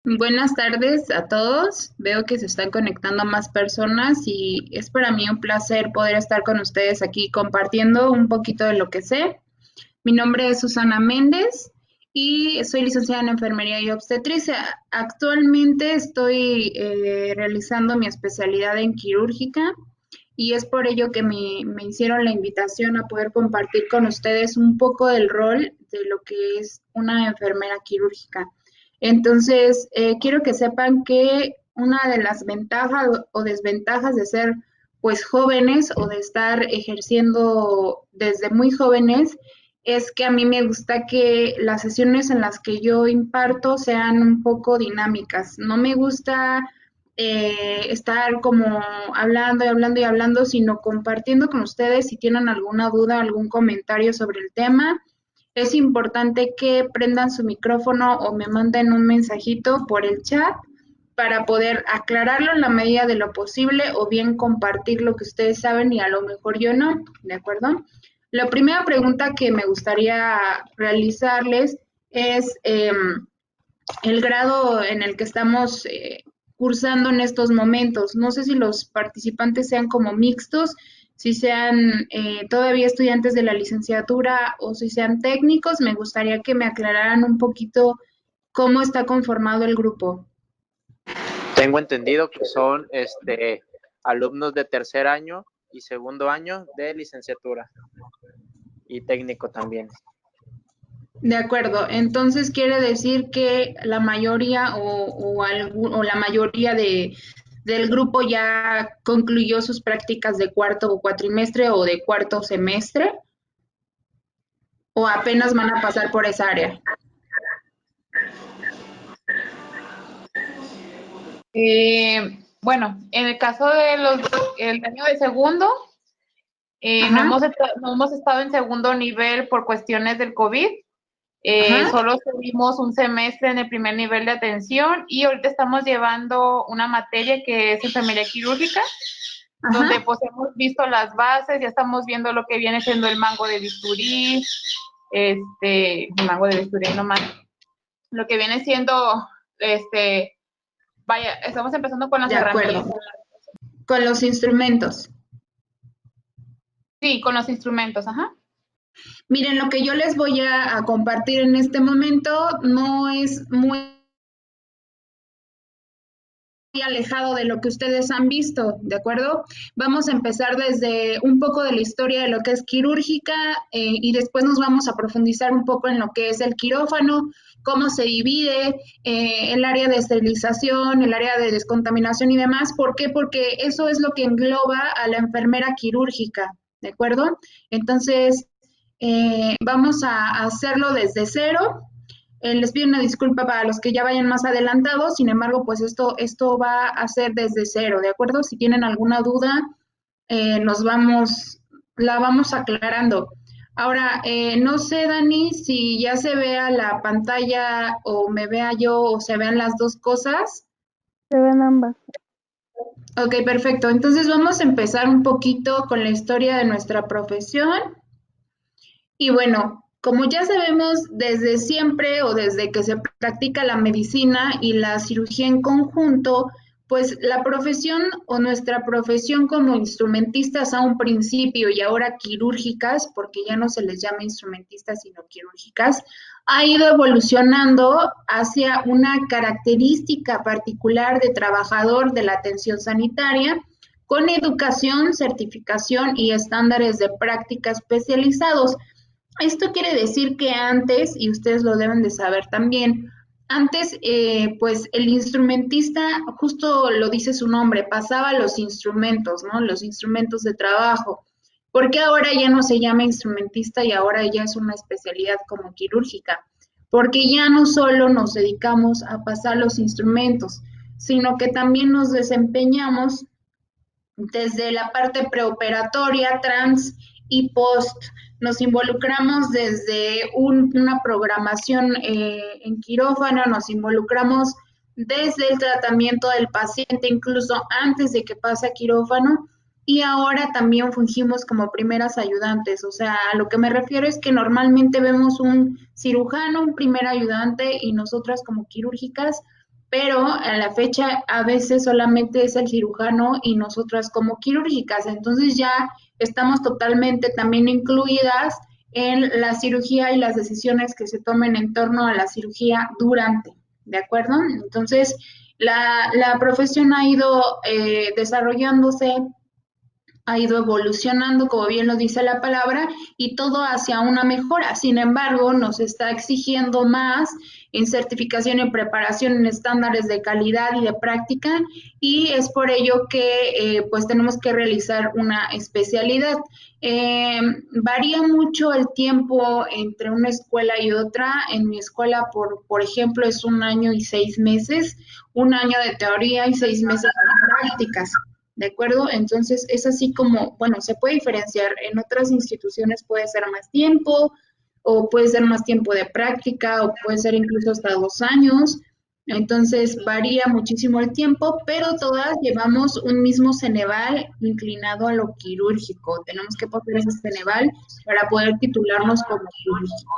Buenas tardes a todos. Veo que se están conectando más personas y es para mí un placer poder estar con ustedes aquí compartiendo un poquito de lo que sé. Mi nombre es Susana Méndez y soy licenciada en Enfermería y Obstetricia. Actualmente estoy realizando mi especialidad en quirúrgica y es por ello que me hicieron la invitación a poder compartir con ustedes un poco del rol de lo que es una enfermera quirúrgica. Entonces, quiero que sepan que una de las ventajas o desventajas de ser pues jóvenes o de estar ejerciendo desde muy jóvenes es que a mí me gusta que las sesiones en las que yo imparto sean un poco dinámicas. No me gusta estar como hablando y hablando y hablando, sino compartiendo con ustedes si tienen alguna duda, algún comentario sobre el tema. Es importante que prendan su micrófono o me manden un mensajito por el chat para poder aclararlo en la medida de lo posible o bien compartir lo que ustedes saben y a lo mejor yo no, ¿de acuerdo? La primera pregunta que me gustaría realizarles es el grado en el que estamos cursando en estos momentos. No sé si los participantes sean como mixtos, si sean todavía estudiantes de la licenciatura o si sean técnicos. Me gustaría que me aclararan un poquito cómo está conformado el grupo. Tengo entendido que son alumnos de tercer año y segundo año de licenciatura y técnico también. De acuerdo, entonces quiere decir que la mayoría o la mayoría del grupo ya concluyó sus prácticas de cuarto o cuatrimestre o de cuarto semestre o apenas van a pasar por esa área. Bueno, en el caso de el año de segundo, no hemos estado en segundo nivel por cuestiones del COVID. Solo tuvimos un semestre en el primer nivel de atención y ahorita estamos llevando una materia que es enfermería quirúrgica, donde pues hemos visto las bases, ya estamos viendo lo que viene siendo el mango de bisturí, mango de bisturí nomás, lo que viene siendo, vaya, estamos empezando con las herramientas. Con los instrumentos. Sí, con los instrumentos, ajá. Miren, lo que yo les voy a compartir en este momento no es muy alejado de lo que ustedes han visto, ¿de acuerdo? Vamos a empezar desde un poco de la historia de lo que es quirúrgica y después nos vamos a profundizar un poco en lo que es el quirófano, cómo se divide el área de esterilización, el área de descontaminación y demás. ¿Por qué? Porque eso es lo que engloba a la enfermera quirúrgica, ¿de acuerdo? Entonces, vamos a hacerlo desde cero. Les pido una disculpa para los que ya vayan más adelantados, sin embargo, pues esto va a ser desde cero, ¿de acuerdo? Si tienen alguna duda, la vamos aclarando. Ahora, no sé, Dani, si ya se vea la pantalla o me vea yo o se vean las dos cosas. Se ven ambas. Ok, perfecto. Entonces vamos a empezar un poquito con la historia de nuestra profesión. Y bueno, como ya sabemos desde siempre o desde que se practica la medicina y la cirugía en conjunto, pues la profesión o nuestra profesión como instrumentistas a un principio y ahora quirúrgicas, porque ya no se les llama instrumentistas sino quirúrgicas, ha ido evolucionando hacia una característica particular de trabajador de la atención sanitaria con educación, certificación y estándares de práctica especializados. Esto quiere decir que antes, y ustedes lo deben de saber también, antes pues el instrumentista, justo lo dice su nombre, pasaba los instrumentos, ¿no? Los instrumentos de trabajo. Porque ahora ya no se llama instrumentista y ahora ya es una especialidad como quirúrgica? Porque ya no solo nos dedicamos a pasar los instrumentos, sino que también nos desempeñamos desde la parte preoperatoria, trans y post. Nos involucramos desde una programación en quirófano, nos involucramos desde el tratamiento del paciente, incluso antes de que pase a quirófano, y ahora también fungimos como primeras ayudantes. O sea, a lo que me refiero es que normalmente vemos un cirujano, un primer ayudante, y nosotras como quirúrgicas pero a la fecha a veces solamente es el cirujano y nosotras como quirúrgicas, entonces ya estamos totalmente también incluidas en la cirugía y las decisiones que se tomen en torno a la cirugía durante, ¿de acuerdo? Entonces, la profesión ha ido desarrollándose, ha ido evolucionando, como bien lo dice la palabra, y todo hacia una mejora. Sin embargo, nos está exigiendo más en certificación, en preparación, en estándares de calidad y de práctica, y es por ello que pues tenemos que realizar una especialidad. Varía mucho el tiempo entre una escuela y otra. En mi escuela, por ejemplo, es 1 año y 6 meses, 1 año de teoría y 6 meses de prácticas. ¿De acuerdo? Entonces es así como, bueno, se puede diferenciar. En otras instituciones puede ser más tiempo, o puede ser más tiempo de práctica, o puede ser incluso hasta 2 años. Entonces varía muchísimo el tiempo, pero todas llevamos un mismo Ceneval inclinado a lo quirúrgico. Tenemos que pasar ese Ceneval para poder titularnos como quirúrgico.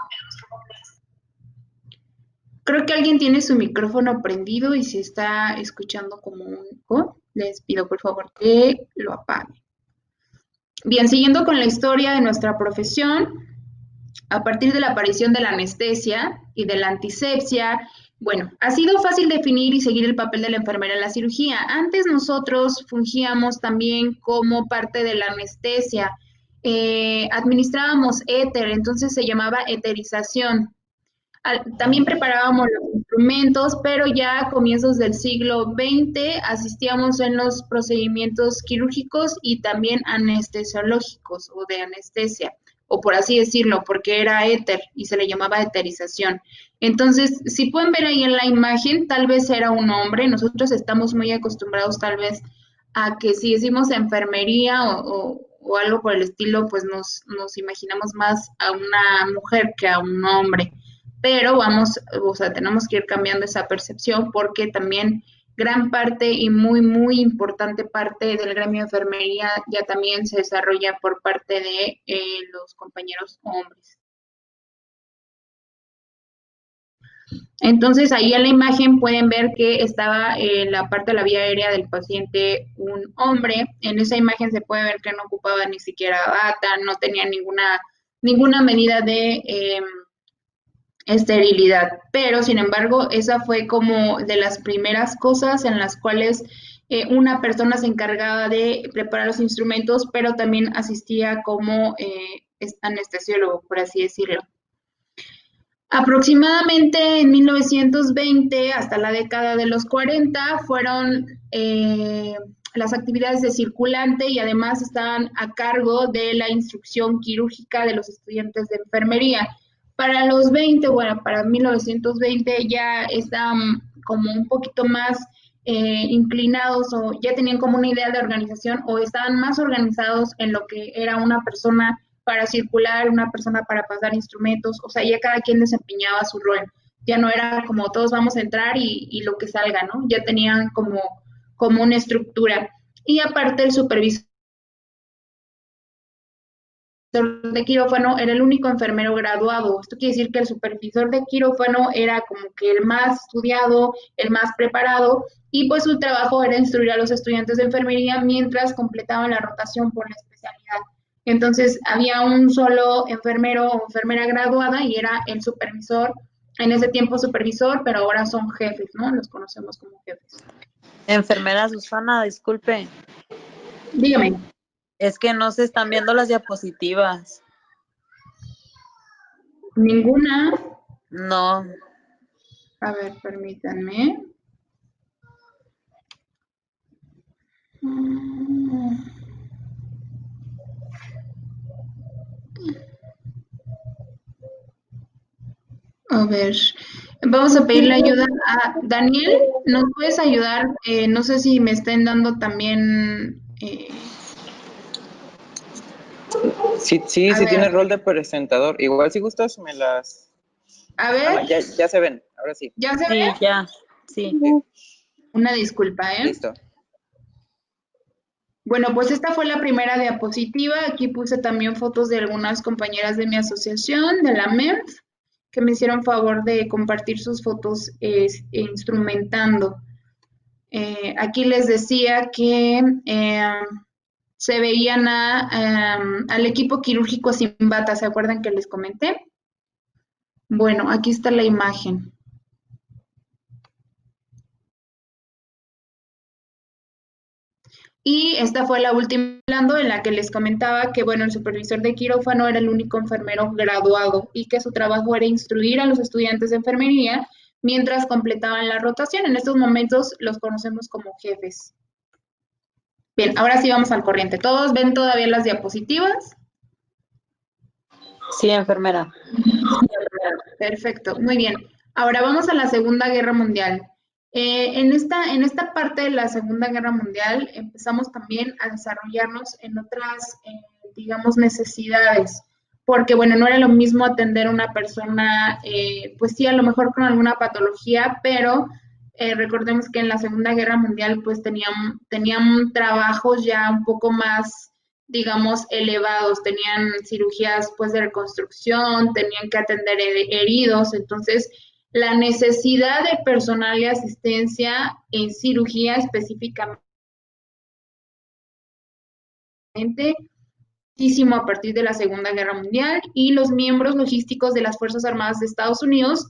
Creo que alguien tiene su micrófono prendido y si está escuchando como un eco, les pido por favor que lo apague. Bien, siguiendo con la historia de nuestra profesión, a partir de la aparición de la anestesia y de la antisepsia, bueno, ha sido fácil definir y seguir el papel de la enfermera en la cirugía. Antes nosotros fungíamos también como parte de la anestesia. Administrábamos éter, entonces se llamaba eterización. También preparábamos los instrumentos, pero ya a comienzos del siglo XX asistíamos en los procedimientos quirúrgicos y también anestesiológicos o de anestesia, o por así decirlo, porque era éter y se le llamaba eterización. Entonces, si pueden ver ahí en la imagen, tal vez era un hombre. Nosotros estamos muy acostumbrados tal vez a que si decimos enfermería o algo por el estilo, pues nos imaginamos más a una mujer que a un hombre, pero vamos, o sea, tenemos que ir cambiando esa percepción porque también gran parte y muy, muy importante parte del gremio de enfermería ya también se desarrolla por parte de los compañeros hombres. Entonces, ahí en la imagen pueden ver que estaba en la parte de la vía aérea del paciente un hombre. En esa imagen se puede ver que no ocupaba ni siquiera bata, no tenía ninguna medida de esterilidad, pero sin embargo esa fue como de las primeras cosas en las cuales una persona se encargaba de preparar los instrumentos, pero también asistía como anestesiólogo, por así decirlo. Aproximadamente en 1920 hasta la década de los 40 fueron las actividades de circulante y además estaban a cargo de la instrucción quirúrgica de los estudiantes de enfermería. Para los 20, bueno, para 1920 ya estaban como un poquito más inclinados o ya tenían como una idea de organización o estaban más organizados en lo que era una persona para circular, una persona para pasar instrumentos, o sea, ya cada quien desempeñaba su rol. Ya no era como todos vamos a entrar y lo que salga, ¿no? Ya tenían como una estructura. Y aparte el supervisor de quirófano era el único enfermero graduado. Esto quiere decir que el supervisor de quirófano era como que el más estudiado, el más preparado, y pues su trabajo era instruir a los estudiantes de enfermería mientras completaban la rotación por la especialidad. Entonces había un solo enfermero o enfermera graduada y era el supervisor, en ese tiempo supervisor, pero ahora son jefes, ¿no? Los conocemos como jefes. Enfermera Susana, disculpe. Dígame. Es que no se están viendo las diapositivas. ¿Ninguna? No. A ver, permítanme. A ver, vamos a pedirle ayuda a Daniel. ¿Nos puedes ayudar? No sé si me estén dando también. Sí, tiene rol de presentador. Igual si gustas me las... A ver. Ya se ven, ahora sí. ¿Ya se ven? Sí, ya. Sí. Una disculpa, ¿eh? Listo. Bueno, pues esta fue la primera diapositiva. Aquí puse también fotos de algunas compañeras de mi asociación, de la MEMF. que me hicieron favor de compartir sus fotos instrumentando. Aquí les decía que se veían al equipo quirúrgico sin bata, ¿se acuerdan que les comenté? Bueno, aquí está la imagen. Y esta fue la última hablando en la que les comentaba que, bueno, el supervisor de quirófano era el único enfermero graduado y que su trabajo era instruir a los estudiantes de enfermería mientras completaban la rotación. En estos momentos los conocemos como jefes. Bien, ahora sí vamos al corriente. ¿Todos ven todavía las diapositivas? Sí, enfermera. Perfecto, muy bien. Ahora vamos a la Segunda Guerra Mundial. En esta parte de la Segunda Guerra Mundial empezamos también a desarrollarnos en otras, digamos, necesidades, porque, bueno, no era lo mismo atender a una persona, pues sí, a lo mejor con alguna patología, pero recordemos que en la Segunda Guerra Mundial, pues tenían trabajos ya un poco más, digamos, elevados, tenían cirugías pues de reconstrucción, tenían que atender heridos, entonces la necesidad de personal y asistencia en cirugía específicamente muchísimo a partir de la Segunda Guerra Mundial y los miembros logísticos de las Fuerzas Armadas de Estados Unidos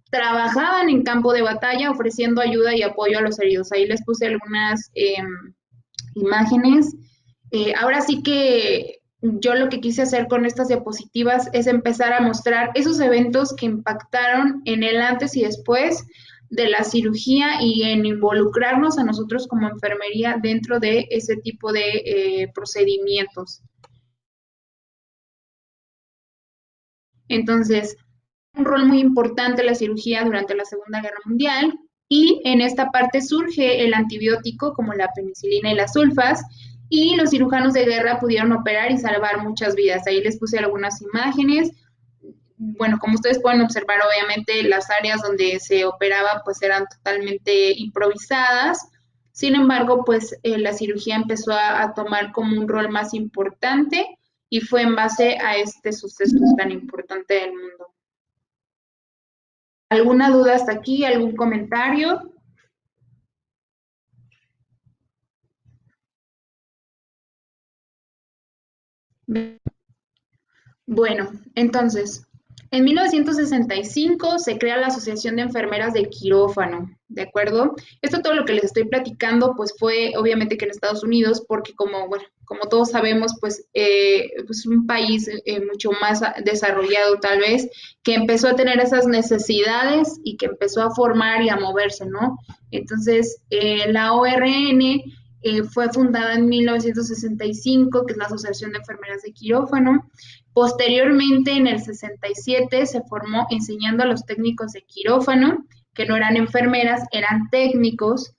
trabajaban en campo de batalla ofreciendo ayuda y apoyo a los heridos. Ahí les puse algunas imágenes. Ahora sí que yo lo que quise hacer con estas diapositivas es empezar a mostrar esos eventos que impactaron en el antes y después de la cirugía y en involucrarnos a nosotros como enfermería dentro de ese tipo de procedimientos. Entonces, un rol muy importante la cirugía durante la Segunda Guerra Mundial y en esta parte surge el antibiótico como la penicilina y las sulfas y los cirujanos de guerra pudieron operar y salvar muchas vidas. Ahí les puse algunas imágenes. Bueno, como ustedes pueden observar, obviamente las áreas donde se operaba pues eran totalmente improvisadas. Sin embargo, pues la cirugía empezó a tomar como un rol más importante y fue en base a este suceso tan importante del mundo. ¿Alguna duda hasta aquí? ¿Algún comentario? Bueno, entonces, en 1965 se crea la Asociación de Enfermeras de Quirófano, ¿de acuerdo? Esto todo lo que les estoy platicando, pues fue obviamente que en Estados Unidos, porque como, bueno, como todos sabemos, pues un país mucho más desarrollado tal vez, que empezó a tener esas necesidades y que empezó a formar y a moverse, ¿no? Entonces, la ORN fue fundada en 1965, que es la Asociación de Enfermeras de Quirófano. Posteriormente, en el 67, se formó enseñando a los técnicos de quirófano, que no eran enfermeras, eran técnicos.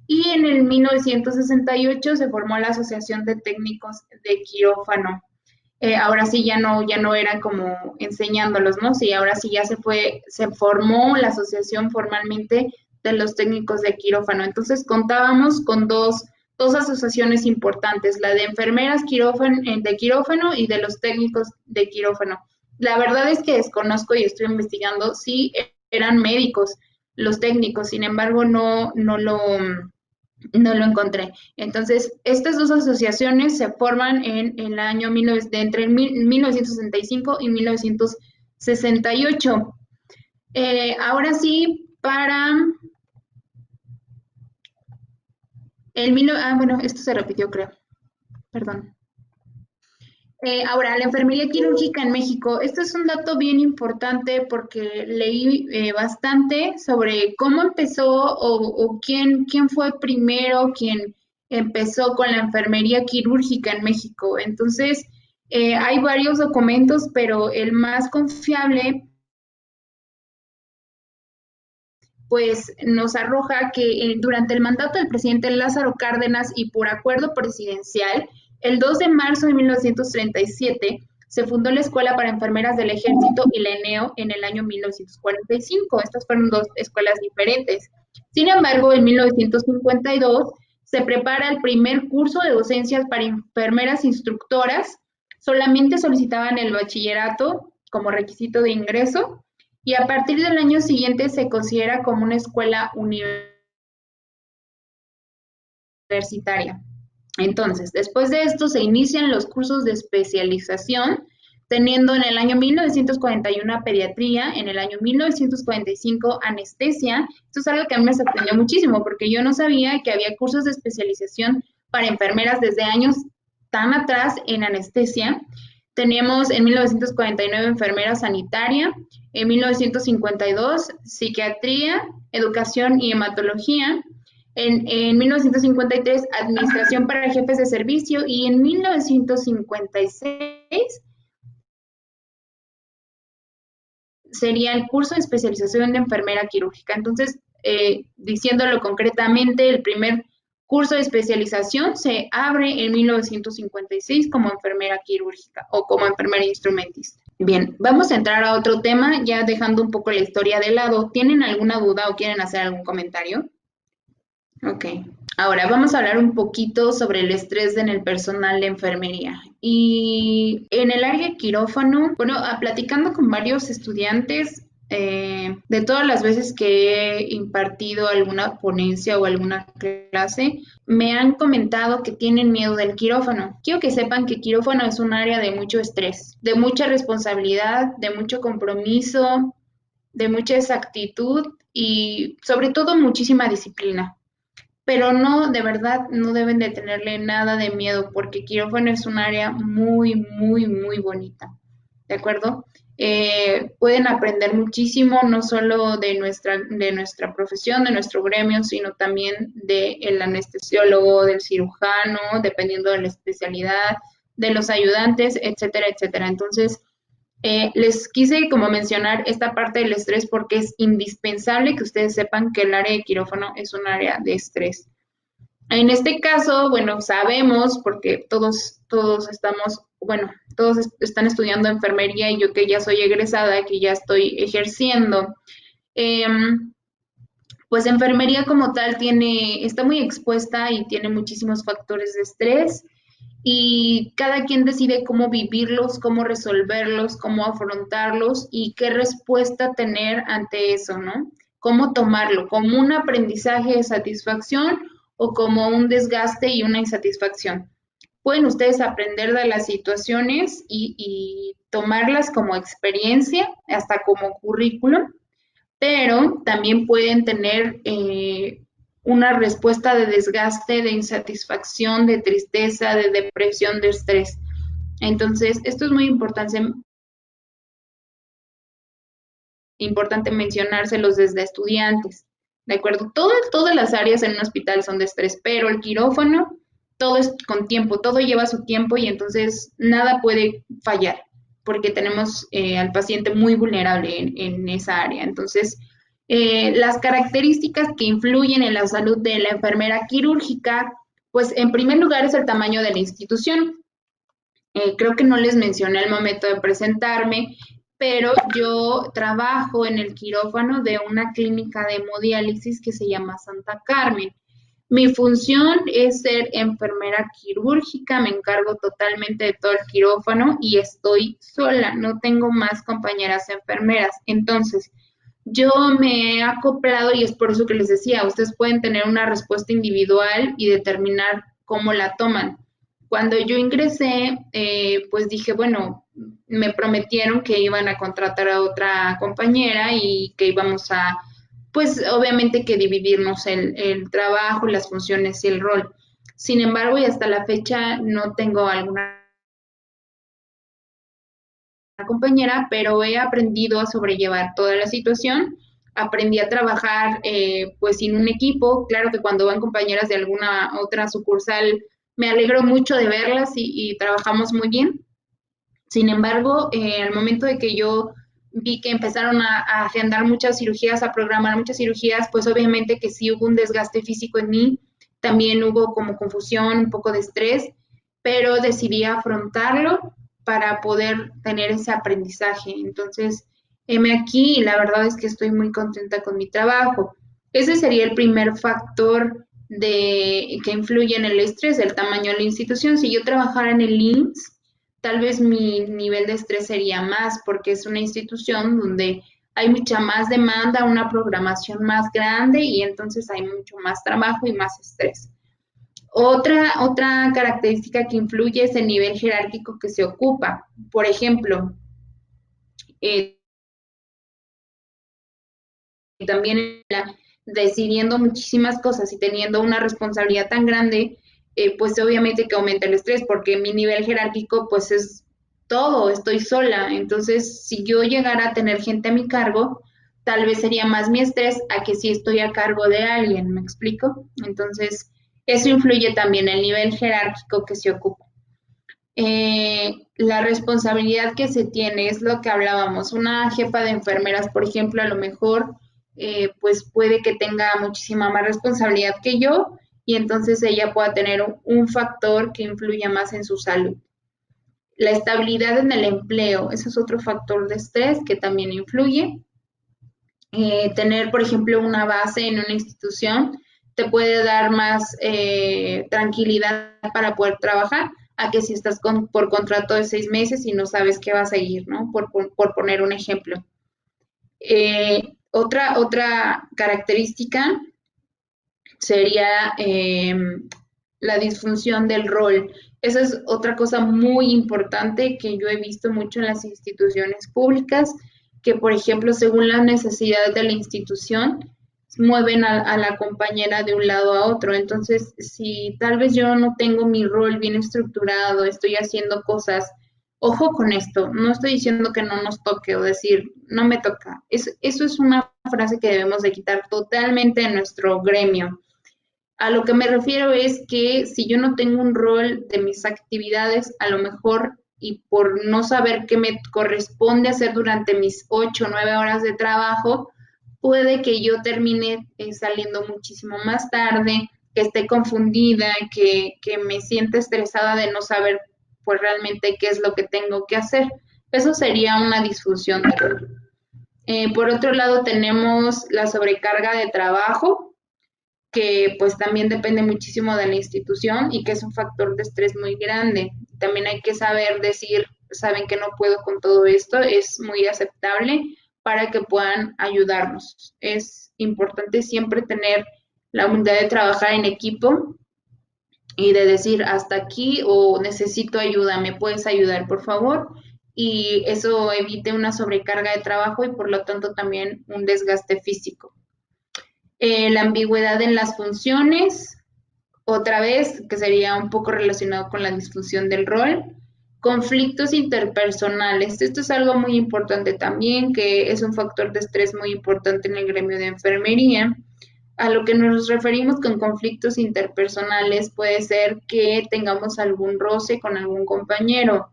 Y en el 1968 se formó la Asociación de Técnicos de Quirófano. Ahora sí ya no eran como enseñándolos, ¿no? Sí, ahora sí ya se formó la asociación formalmente de los técnicos de quirófano. Entonces contábamos con dos asociaciones importantes, la de enfermeras de quirófano y de los técnicos de quirófano. La verdad es que desconozco y estoy investigando si eran médicos los técnicos, sin embargo no lo encontré. Entonces, estas dos asociaciones se forman en el año entre 1965 y 1968. Ahora sí, bueno, esto se repitió, creo. Perdón. Ahora, la enfermería quirúrgica en México. Este es un dato bien importante porque leí bastante sobre cómo empezó o quién fue primero quien empezó con la enfermería quirúrgica en México. Entonces, hay varios documentos, pero el más confiable pues nos arroja que durante el mandato del presidente Lázaro Cárdenas y por acuerdo presidencial, el 2 de marzo de 1937 se fundó la Escuela para Enfermeras del Ejército y la ENEO en el año 1945. Estas fueron dos escuelas diferentes. Sin embargo, en 1952 se prepara el primer curso de docencias para enfermeras instructoras. Solamente solicitaban el bachillerato como requisito de ingreso y a partir del año siguiente se considera como una escuela universitaria. Entonces, después de esto se inician los cursos de especialización, teniendo en el año 1941 pediatría, en el año 1945 anestesia. Esto es algo que a mí me sorprendió muchísimo, porque yo no sabía que había cursos de especialización para enfermeras desde años tan atrás en anestesia. Teníamos en 1949 enfermera sanitaria, en 1952 psiquiatría, educación y hematología, en 1953 administración para jefes de servicio y en 1956 sería el curso de especialización de enfermera quirúrgica. Entonces, diciéndolo concretamente, el primer curso de especialización se abre en 1956 como enfermera quirúrgica o como enfermera instrumentista. Bien, vamos a entrar a otro tema, ya dejando un poco la historia de lado. ¿Tienen alguna duda o quieren hacer algún comentario? Ok, ahora vamos a hablar un poquito sobre el estrés en el personal de enfermería. Y en el área de quirófano, bueno, platicando con varios estudiantes, de todas las veces que he impartido alguna ponencia o alguna clase, me han comentado que tienen miedo del quirófano. Quiero que sepan que quirófano es un área de mucho estrés, de mucha responsabilidad, de mucho compromiso, de mucha exactitud y sobre todo muchísima disciplina. Pero no, de verdad, no deben de tenerle nada de miedo porque quirófano es un área muy, muy, muy bonita, ¿de acuerdo? Pueden aprender muchísimo, no solo de nuestra profesión, de nuestro gremio, sino también del anestesiólogo, del cirujano, dependiendo de la especialidad, de los ayudantes, etcétera, etcétera. Entonces, les quise como mencionar esta parte del estrés porque es indispensable que ustedes sepan que el área de quirófano es un área de estrés. En este caso, bueno, sabemos porque todos estamos, bueno, todos están estudiando enfermería y yo que ya soy egresada, que ya estoy ejerciendo, pues enfermería como tal está muy expuesta y tiene muchísimos factores de estrés y cada quien decide cómo vivirlos, cómo resolverlos, cómo afrontarlos y qué respuesta tener ante eso, ¿no? Cómo tomarlo, como un aprendizaje de satisfacción o como un desgaste y una insatisfacción. Pueden ustedes aprender de las situaciones y tomarlas como experiencia, hasta como currículum, pero también pueden tener una respuesta de desgaste, de insatisfacción, de tristeza, de depresión, de estrés. Entonces, esto es muy importante mencionárselos desde estudiantes, ¿de acuerdo? Todas las áreas en un hospital son de estrés, pero el quirófano, todo es con tiempo, todo lleva su tiempo y entonces nada puede fallar, porque tenemos al paciente muy vulnerable en esa área. Entonces, las características que influyen en la salud de la enfermera quirúrgica, pues en primer lugar es el tamaño de la institución. Creo que no les mencioné al momento de presentarme, pero yo trabajo en el quirófano de una clínica de hemodiálisis que se llama Santa Carmen. Mi función es ser enfermera quirúrgica, me encargo totalmente de todo el quirófano y estoy sola, no tengo más compañeras enfermeras. Entonces, yo me he acoplado y es por eso que les decía, ustedes pueden tener una respuesta individual y determinar cómo la toman. Cuando yo ingresé, pues dije, bueno, me prometieron que iban a contratar a otra compañera y que íbamos a, pues obviamente que dividirnos el trabajo, las funciones y el rol. Sin embargo, y hasta la fecha no tengo alguna compañera, pero he aprendido a sobrellevar toda la situación. Aprendí a trabajar pues sin un equipo. Claro que cuando van compañeras de alguna otra sucursal, me alegro mucho de verlas y trabajamos muy bien. Sin embargo, al momento de que yo vi que empezaron a agendar muchas cirugías, a programar muchas cirugías, pues obviamente que sí hubo un desgaste físico en mí, también hubo como confusión, un poco de estrés, pero decidí afrontarlo para poder tener ese aprendizaje. Entonces, heme aquí y la verdad es que estoy muy contenta con mi trabajo. Ese sería el primer factor que influye en el estrés, el tamaño de la institución. Si yo trabajara en el IMSS, tal vez mi nivel de estrés sería más porque es una institución donde hay mucha más demanda, una programación más grande y entonces hay mucho más trabajo y más estrés. Otra característica que influye es el nivel jerárquico que se ocupa. Por ejemplo, también decidiendo muchísimas cosas y teniendo una responsabilidad tan grande, pues obviamente que aumenta el estrés, porque mi nivel jerárquico pues es todo, estoy sola. Entonces, si yo llegara a tener gente a mi cargo, tal vez sería más mi estrés a que si estoy a cargo de alguien, ¿me explico? Entonces, eso influye también el nivel jerárquico que se ocupa. La responsabilidad que se tiene es lo que hablábamos. Una jefa de enfermeras, por ejemplo, a lo mejor pues puede que tenga muchísima más responsabilidad que yo y entonces ella pueda tener un factor que influya más en su salud. La estabilidad en el empleo, ese es otro factor de estrés que también influye. Tener, por ejemplo, una base en una institución te puede dar más tranquilidad para poder trabajar a que si estás por contrato de 6 meses y no sabes qué va a seguir, ¿no? Por poner un ejemplo. Otra característica sería la disfunción del rol. Esa es otra cosa muy importante que yo he visto mucho en las instituciones públicas, que por ejemplo, según las necesidades de la institución, mueven a la compañera de un lado a otro. Entonces, si tal vez yo no tengo mi rol bien estructurado, estoy haciendo cosas, ojo con esto, no estoy diciendo que no nos toque o decir, no me toca. Eso es una frase que debemos de quitar totalmente de nuestro gremio. A lo que me refiero es que si yo no tengo un rol de mis actividades, a lo mejor y por no saber qué me corresponde hacer durante mis 8 o 9 horas de trabajo, puede que yo termine saliendo muchísimo más tarde, que esté confundida, que me sienta estresada de no saber pues realmente qué es lo que tengo que hacer. Eso sería una disfunción de rol. Por otro lado, tenemos la sobrecarga de trabajo, que pues también depende muchísimo de la institución y que es un factor de estrés muy grande. También hay que saber decir, saben que no puedo con todo esto, es muy aceptable para que puedan ayudarnos. Es importante siempre tener la humildad de trabajar en equipo y de decir hasta aquí o necesito ayuda, ¿me puedes ayudar, por favor? Y eso evite una sobrecarga de trabajo y por lo tanto también un desgaste físico. La ambigüedad en las funciones, otra vez, que sería un poco relacionado con la disfunción del rol. Conflictos interpersonales, esto es algo muy importante también, que es un factor de estrés muy importante en el gremio de enfermería. A lo que nos referimos con conflictos interpersonales puede ser que tengamos algún roce con algún compañero.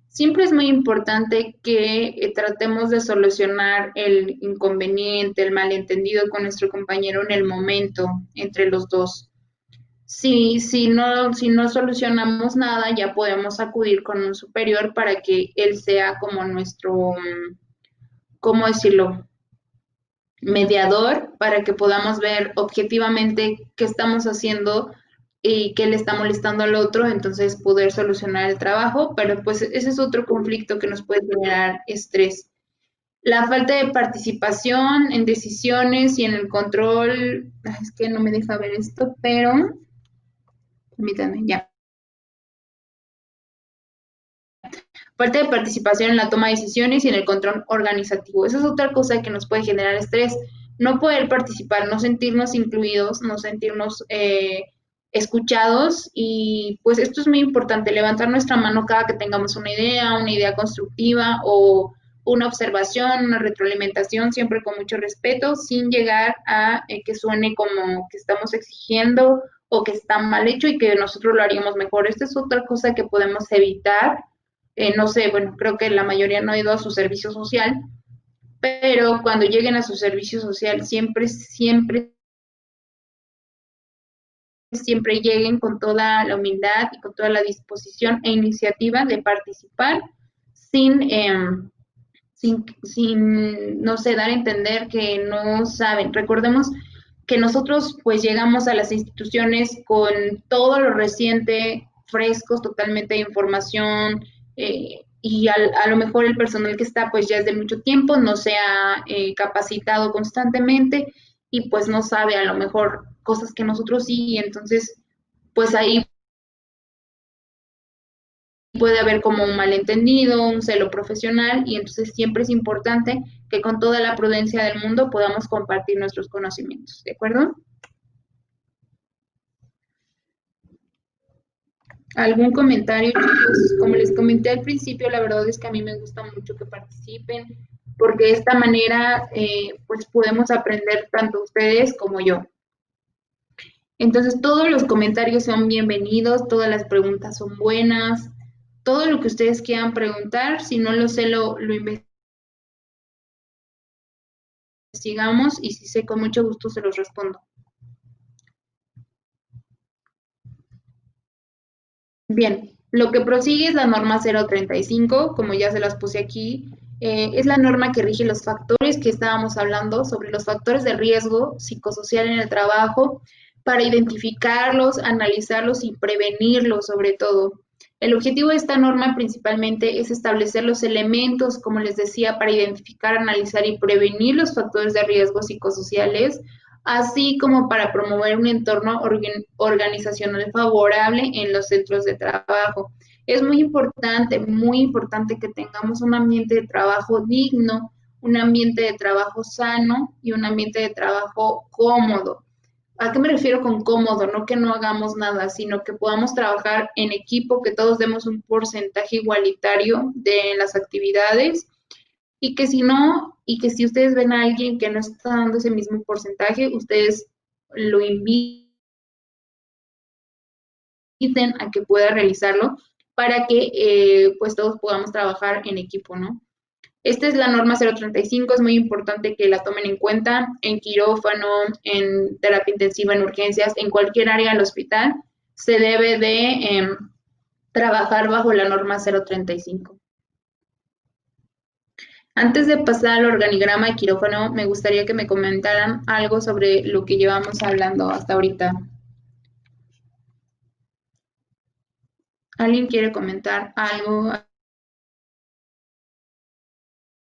Siempre es muy importante que tratemos de solucionar el inconveniente, el malentendido con nuestro compañero en el momento, entre los dos. Si no solucionamos nada, ya podemos acudir con un superior para que él sea como nuestro, ¿cómo decirlo? Mediador, para que podamos ver objetivamente qué estamos haciendo y qué le está molestando al otro, entonces poder solucionar el trabajo, pero pues ese es otro conflicto que nos puede generar estrés. La falta de participación en decisiones y en el control, es que no me deja ver esto, pero permítanme, ya. Falta de participación en la toma de decisiones y en el control organizativo. Esa es otra cosa que nos puede generar estrés. No poder participar, no sentirnos incluidos, no sentirnos escuchados y pues esto es muy importante, levantar nuestra mano cada que tengamos una idea constructiva o una observación, una retroalimentación, siempre con mucho respeto, sin llegar a que suene como que estamos exigiendo o que está mal hecho y que nosotros lo haríamos mejor. Esta es otra cosa que podemos evitar. No sé, bueno, creo que la mayoría no ha ido a su servicio social, pero cuando lleguen a su servicio social siempre lleguen con toda la humildad y con toda la disposición e iniciativa de participar sin, no sé, dar a entender que no saben. Recordemos que nosotros pues llegamos a las instituciones con todo lo reciente, frescos totalmente de información, y a lo mejor el personal que está pues ya es de mucho tiempo, no se ha capacitado constantemente y pues no sabe a lo mejor cosas que nosotros sí, y entonces pues ahí puede haber como un malentendido, un celo profesional, y entonces siempre es importante que con toda la prudencia del mundo podamos compartir nuestros conocimientos, ¿de acuerdo? ¿Algún comentario, chicos? Como les comenté al principio, la verdad es que a mí me gusta mucho que participen, porque de esta manera pues podemos aprender tanto ustedes como yo. Entonces todos los comentarios son bienvenidos, todas las preguntas son buenas, todo lo que ustedes quieran preguntar, si no lo sé, lo investigamos, y si sé, con mucho gusto se los respondo. Bien, lo que prosigue es la norma 035, como ya se las puse aquí. Es la norma que rige los factores que estábamos hablando sobre los factores de riesgo psicosocial en el trabajo, para identificarlos, analizarlos y prevenirlos sobre todo. El objetivo de esta norma principalmente es establecer los elementos, como les decía, para identificar, analizar y prevenir los factores de riesgo psicosociales, así como para promover un entorno organizacional favorable en los centros de trabajo. Es muy importante que tengamos un ambiente de trabajo digno, un ambiente de trabajo sano y un ambiente de trabajo cómodo. ¿A qué me refiero con cómodo? No que no hagamos nada, sino que podamos trabajar en equipo, que todos demos un porcentaje igualitario de las actividades, y que si no, y que si ustedes ven a alguien que no está dando ese mismo porcentaje, ustedes lo inviten a que pueda realizarlo, para que pues todos podamos trabajar en equipo, ¿no? Esta es la norma 035, es muy importante que la tomen en cuenta en quirófano, en terapia intensiva, en urgencias, en cualquier área del hospital, se debe de trabajar bajo la norma 035. Antes de pasar al organigrama de quirófano, me gustaría que me comentaran algo sobre lo que llevamos hablando hasta ahorita. ¿Alguien quiere comentar algo?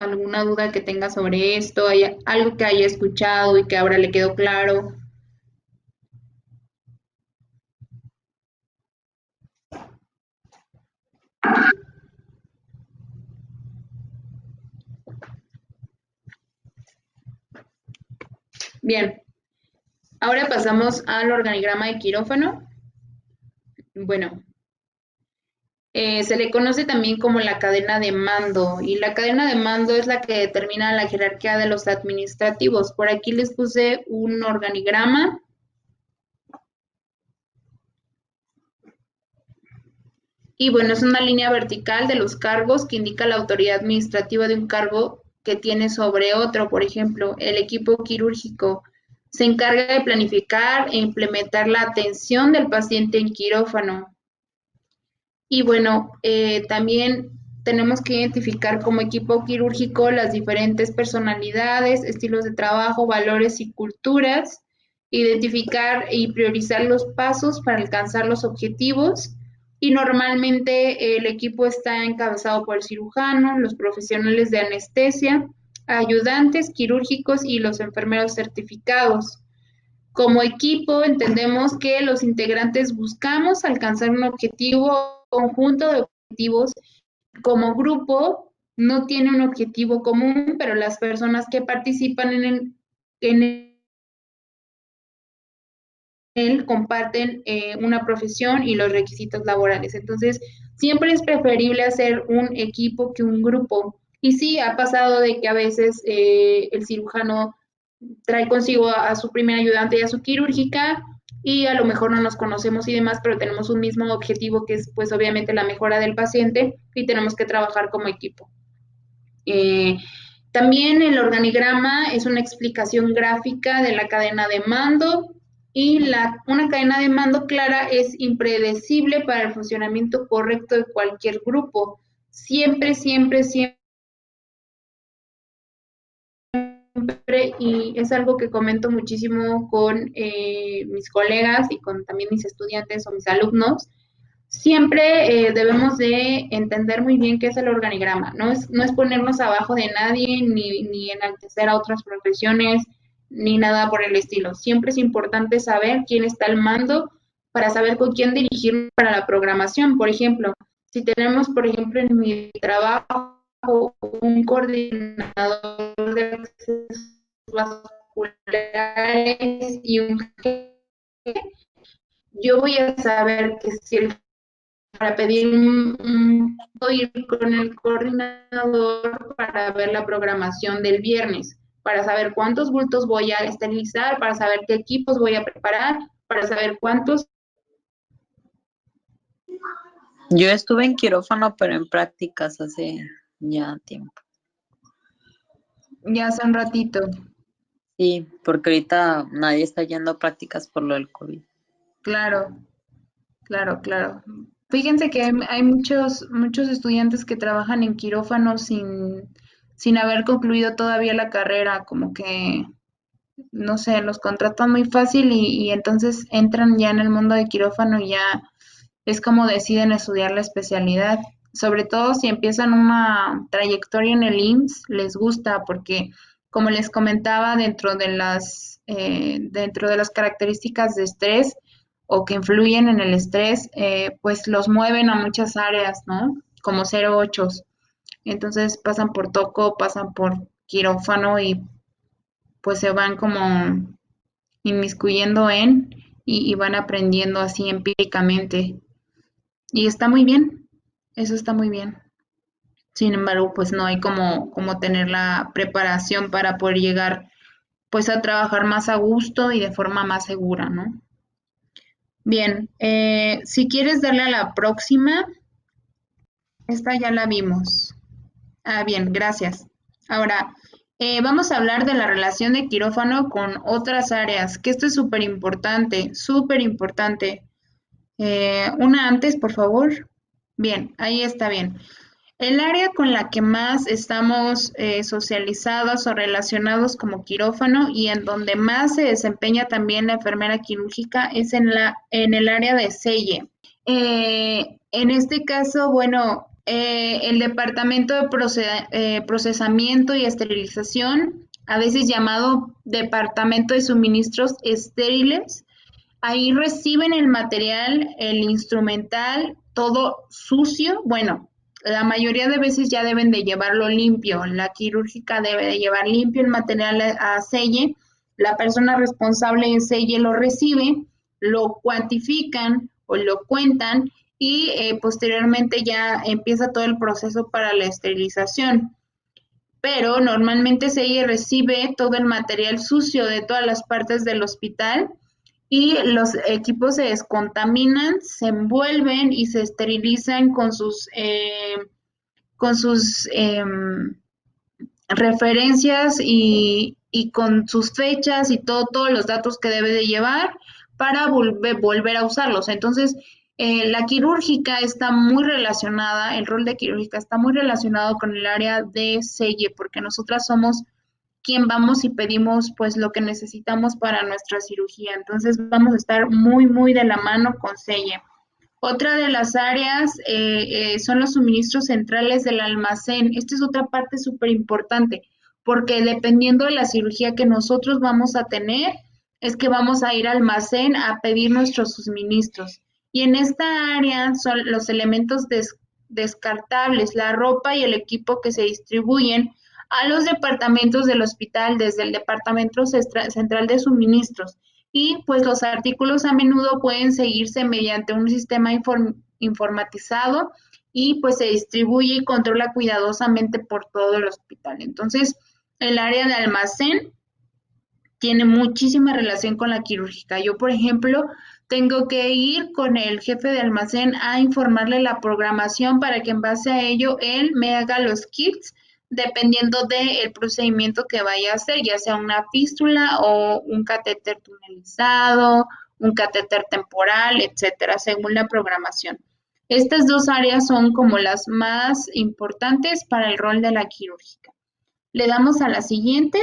¿Alguna duda que tenga sobre esto? ¿Hay algo que haya escuchado y que ahora le quedó claro? Bien, ahora pasamos al organigrama de quirófano. Bueno, se le conoce también como la cadena de mando, y la cadena de mando es la que determina la jerarquía de los administrativos. Por aquí les puse un organigrama. Y bueno, es una línea vertical de los cargos que indica la autoridad administrativa de un cargo que tiene sobre otro. Por ejemplo, el equipo quirúrgico se encarga de planificar e implementar la atención del paciente en quirófano. Y bueno, también tenemos que identificar como equipo quirúrgico las diferentes personalidades, estilos de trabajo, valores y culturas, identificar y priorizar los pasos para alcanzar los objetivos. Y normalmente el equipo está encabezado por el cirujano, los profesionales de anestesia, ayudantes quirúrgicos y los enfermeros certificados. Como equipo, entendemos que los integrantes buscamos alcanzar un objetivo conjunto de objetivos. Como grupo, no tiene un objetivo común, pero las personas que participan en él comparten una profesión y los requisitos laborales. Entonces, siempre es preferible hacer un equipo que un grupo. Y sí, ha pasado de que a veces el cirujano trae consigo a su primer ayudante y a su quirúrgica, y a lo mejor no nos conocemos y demás, pero tenemos un mismo objetivo, que es pues obviamente la mejora del paciente, y tenemos que trabajar como equipo. También el organigrama es una explicación gráfica de la cadena de mando, y una cadena de mando clara es impredecible para el funcionamiento correcto de cualquier grupo. Siempre, siempre, siempre, y es algo que comento muchísimo con mis colegas y con también mis estudiantes o mis alumnos, Siempre debemos de entender muy bien qué es el organigrama. No es ponernos abajo de nadie, ni enaltecer a otras profesiones, ni nada por el estilo. Siempre es importante saber quién está al mando para saber con quién dirigirnos para la programación. Por ejemplo, si tenemos, por ejemplo, en mi trabajo un coordinador de accesos vasculares y un jefe, yo voy a saber que si el para pedir puedo ir con el coordinador para ver la programación del viernes, para saber cuántos bultos voy a esterilizar, para saber qué equipos voy a preparar, para saber cuántos. Yo estuve en quirófano, pero en prácticas hace ya tiempo. Ya hace un ratito. Sí, porque ahorita nadie está yendo a prácticas por lo del COVID. Claro, claro, claro. Fíjense que hay muchos estudiantes que trabajan en quirófano sin haber concluido todavía la carrera, como que no sé, los contratan muy fácil y entonces entran ya en el mundo de quirófano y ya es como deciden estudiar la especialidad. Sobre todo si empiezan una trayectoria en el IMSS, les gusta porque, como les comentaba, dentro de las características de estrés o que influyen en el estrés, pues los mueven a muchas áreas, ¿no? Como 08. Entonces pasan por toco, pasan por quirófano y pues se van como inmiscuyendo y van aprendiendo así empíricamente. Y está muy bien, eso está muy bien. Sin embargo, pues no hay como tener la preparación para poder llegar pues a trabajar más a gusto y de forma más segura, ¿no? Bien, si quieres darle a la próxima, esta ya la vimos. Ah, bien, gracias. Ahora, vamos a hablar de la relación de quirófano con otras áreas, que esto es súper importante, súper importante. Una antes, por favor. Bien, ahí está bien. El área con la que más estamos socializados o relacionados como quirófano y en donde más se desempeña también la enfermera quirúrgica es en el área de selle. En este caso, bueno, el departamento de procesamiento y esterilización, a veces llamado departamento de suministros estériles, ahí reciben el material, el instrumental, todo sucio. Bueno, la mayoría de veces ya deben de llevarlo limpio. La quirúrgica debe de llevar limpio el material a selle. La persona responsable en selle lo recibe, lo cuantifican o lo cuentan y posteriormente ya empieza todo el proceso para la esterilización. Pero normalmente selle recibe todo el material sucio de todas las partes del hospital y los equipos se descontaminan, se envuelven y se esterilizan con sus referencias y con sus fechas y todos los datos que debe de llevar para volver a usarlos. Entonces, la quirúrgica está muy relacionada, el rol de quirúrgica está muy relacionado con el área de selle, porque nosotras somos quien vamos y pedimos pues lo que necesitamos para nuestra cirugía. Entonces vamos a estar muy, muy de la mano con selle. Otra de las áreas son los suministros centrales del almacén. Esta es otra parte súper importante, porque dependiendo de la cirugía que nosotros vamos a tener, es que vamos a ir al almacén a pedir nuestros suministros. Y en esta área son los elementos descartables, la ropa y el equipo que se distribuyen a los departamentos del hospital desde el departamento central de suministros y pues los artículos a menudo pueden seguirse mediante un sistema informatizado y pues se distribuye y controla cuidadosamente por todo el hospital. Entonces, el área de almacén tiene muchísima relación con la quirúrgica. Yo, por ejemplo, tengo que ir con el jefe de almacén a informarle la programación para que en base a ello él me haga los kits dependiendo del procedimiento que vaya a hacer, ya sea una fístula o un catéter tunelizado, un catéter temporal, etcétera, según la programación. Estas dos áreas son como las más importantes para el rol de la quirúrgica. Le damos a la siguiente.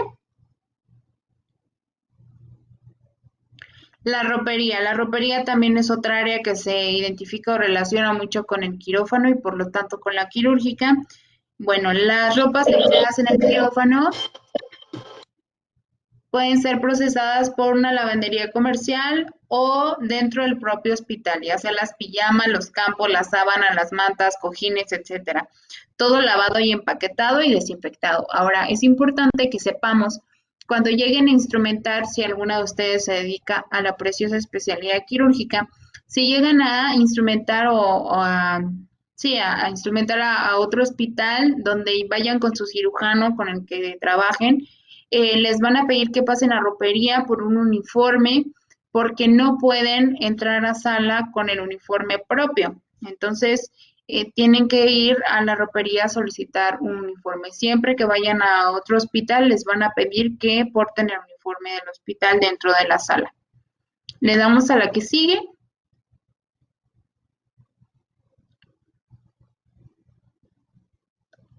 La ropería también es otra área que se identifica o relaciona mucho con el quirófano y por lo tanto con la quirúrgica. Bueno, las ropas empleadas en el quirófano pueden ser procesadas por una lavandería comercial o dentro del propio hospital, ya sea las pijamas, los campos, las sábanas, las mantas, cojines, etcétera. Todo lavado y empaquetado y desinfectado. Ahora, es importante que sepamos cuando lleguen a instrumentar, si alguna de ustedes se dedica a la preciosa especialidad quirúrgica, si llegan a instrumentar a instrumentar a otro hospital donde vayan con su cirujano con el que trabajen, les van a pedir que pasen a ropería por un uniforme porque no pueden entrar a sala con el uniforme propio. Entonces, tienen que ir a la ropería a solicitar un uniforme. Siempre que vayan a otro hospital, les van a pedir que porten el uniforme del hospital dentro de la sala. Le damos a la que sigue.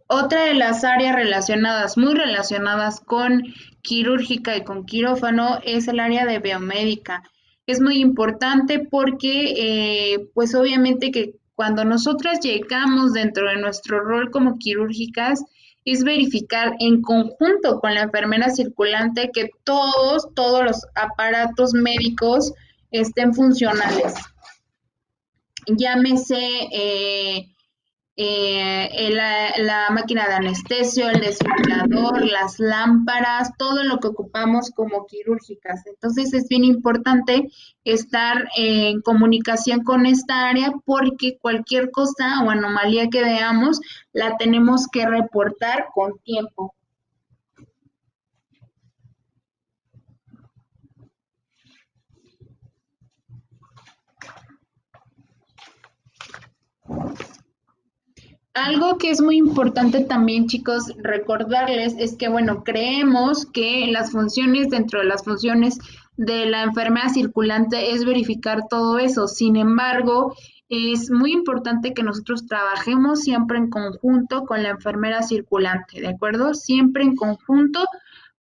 Otra de las áreas relacionadas, muy relacionadas con quirúrgica y con quirófano, es el área de biomédica. Es muy importante porque, pues obviamente que cuando nosotras llegamos dentro de nuestro rol como quirúrgicas, es verificar en conjunto con la enfermera circulante que todos los aparatos médicos estén funcionales. Llámese la máquina de anestesio, el desfibrilador, las lámparas, todo lo que ocupamos como quirúrgicas. Entonces es bien importante estar en comunicación con esta área porque cualquier cosa o anomalía que veamos la tenemos que reportar con tiempo. Algo que es muy importante también, chicos, recordarles es que, bueno, creemos que las funciones, dentro de las funciones de la enfermera circulante es verificar todo eso. Sin embargo, es muy importante que nosotros trabajemos siempre en conjunto con la enfermera circulante, ¿de acuerdo? Siempre en conjunto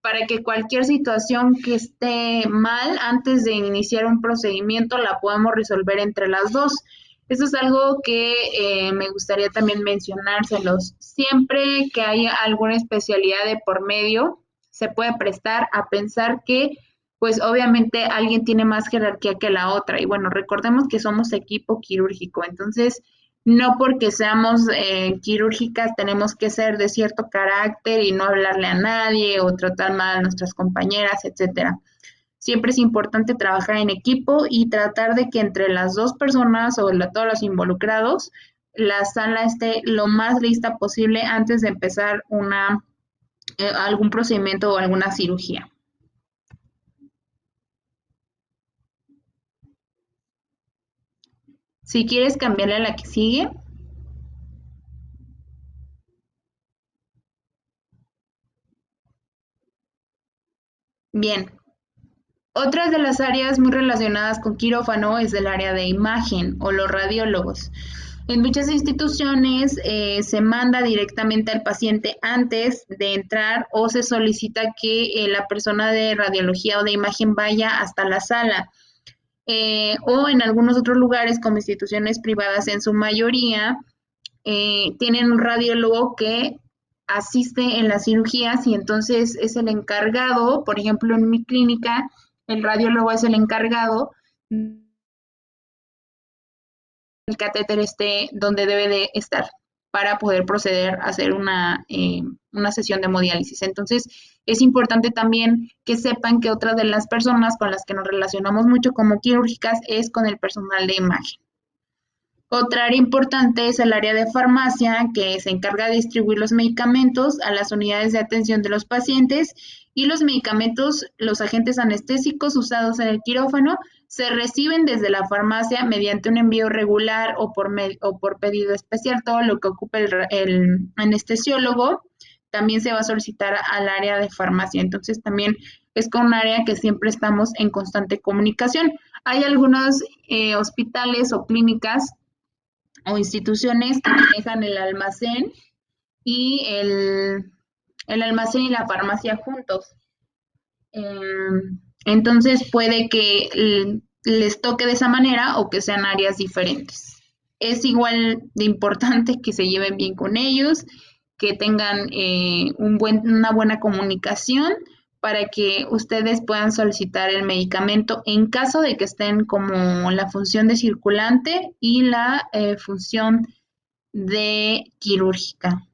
para que cualquier situación que esté mal antes de iniciar un procedimiento la podamos resolver entre las dos. Eso es algo que me gustaría también mencionárselos. Siempre que haya alguna especialidad de por medio, se puede prestar a pensar que, pues obviamente alguien tiene más jerarquía que la otra. Y bueno, recordemos que somos equipo quirúrgico, entonces no porque seamos quirúrgicas tenemos que ser de cierto carácter y no hablarle a nadie o tratar mal a nuestras compañeras, etcétera. Siempre es importante trabajar en equipo y tratar de que entre las dos personas o todos los involucrados, la sala esté lo más lista posible antes de empezar algún procedimiento o alguna cirugía. Si quieres cambiarle a la que sigue. Bien. Otras de las áreas muy relacionadas con quirófano es el área de imagen o los radiólogos. En muchas instituciones se manda directamente al paciente antes de entrar o se solicita que la persona de radiología o de imagen vaya hasta la sala. O en algunos otros lugares, como instituciones privadas en su mayoría, tienen un radiólogo que asiste en las cirugías y entonces es el encargado, por ejemplo, en mi clínica, el radiólogo es el encargado, el catéter esté donde debe de estar para poder proceder a hacer una sesión de hemodiálisis. Entonces, es importante también que sepan que otra de las personas con las que nos relacionamos mucho como quirúrgicas es con el personal de imagen. Otra área importante es el área de farmacia, que se encarga de distribuir los medicamentos a las unidades de atención de los pacientes y los medicamentos, los agentes anestésicos usados en el quirófano, se reciben desde la farmacia mediante un envío regular o por pedido especial. Todo lo que ocupe el anestesiólogo también se va a solicitar al área de farmacia. Entonces también es con un área que siempre estamos en constante comunicación. Hay algunos hospitales o clínicas o instituciones que manejan el almacén y el almacén y la farmacia juntos. Entonces puede que les toque de esa manera o que sean áreas diferentes. Es igual de importante que se lleven bien con ellos, que tengan una buena comunicación para que ustedes puedan solicitar el medicamento en caso de que estén como la función de circulante y la función de quirúrgica.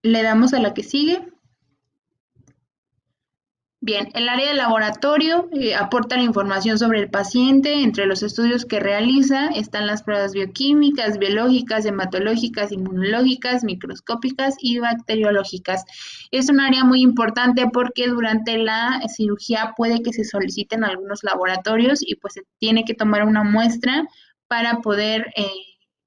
Le damos a la que sigue. Bien, el área de laboratorio aporta la información sobre el paciente. Entre los estudios que realiza están las pruebas bioquímicas, biológicas, hematológicas, inmunológicas, microscópicas y bacteriológicas. Es un área muy importante porque durante la cirugía puede que se soliciten algunos laboratorios y pues se tiene que tomar una muestra para poder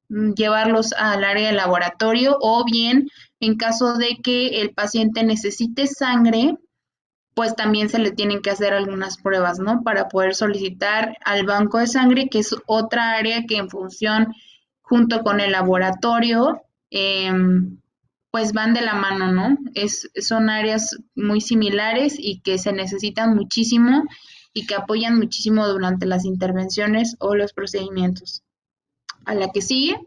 llevarlos al área de laboratorio, o bien en caso de que el paciente necesite sangre, pues también se le tienen que hacer algunas pruebas, ¿no? Para poder solicitar al banco de sangre, que es otra área que en función junto con el laboratorio, pues van de la mano, ¿no? Son áreas muy similares y que se necesitan muchísimo y que apoyan muchísimo durante las intervenciones o los procedimientos. A la que sigue.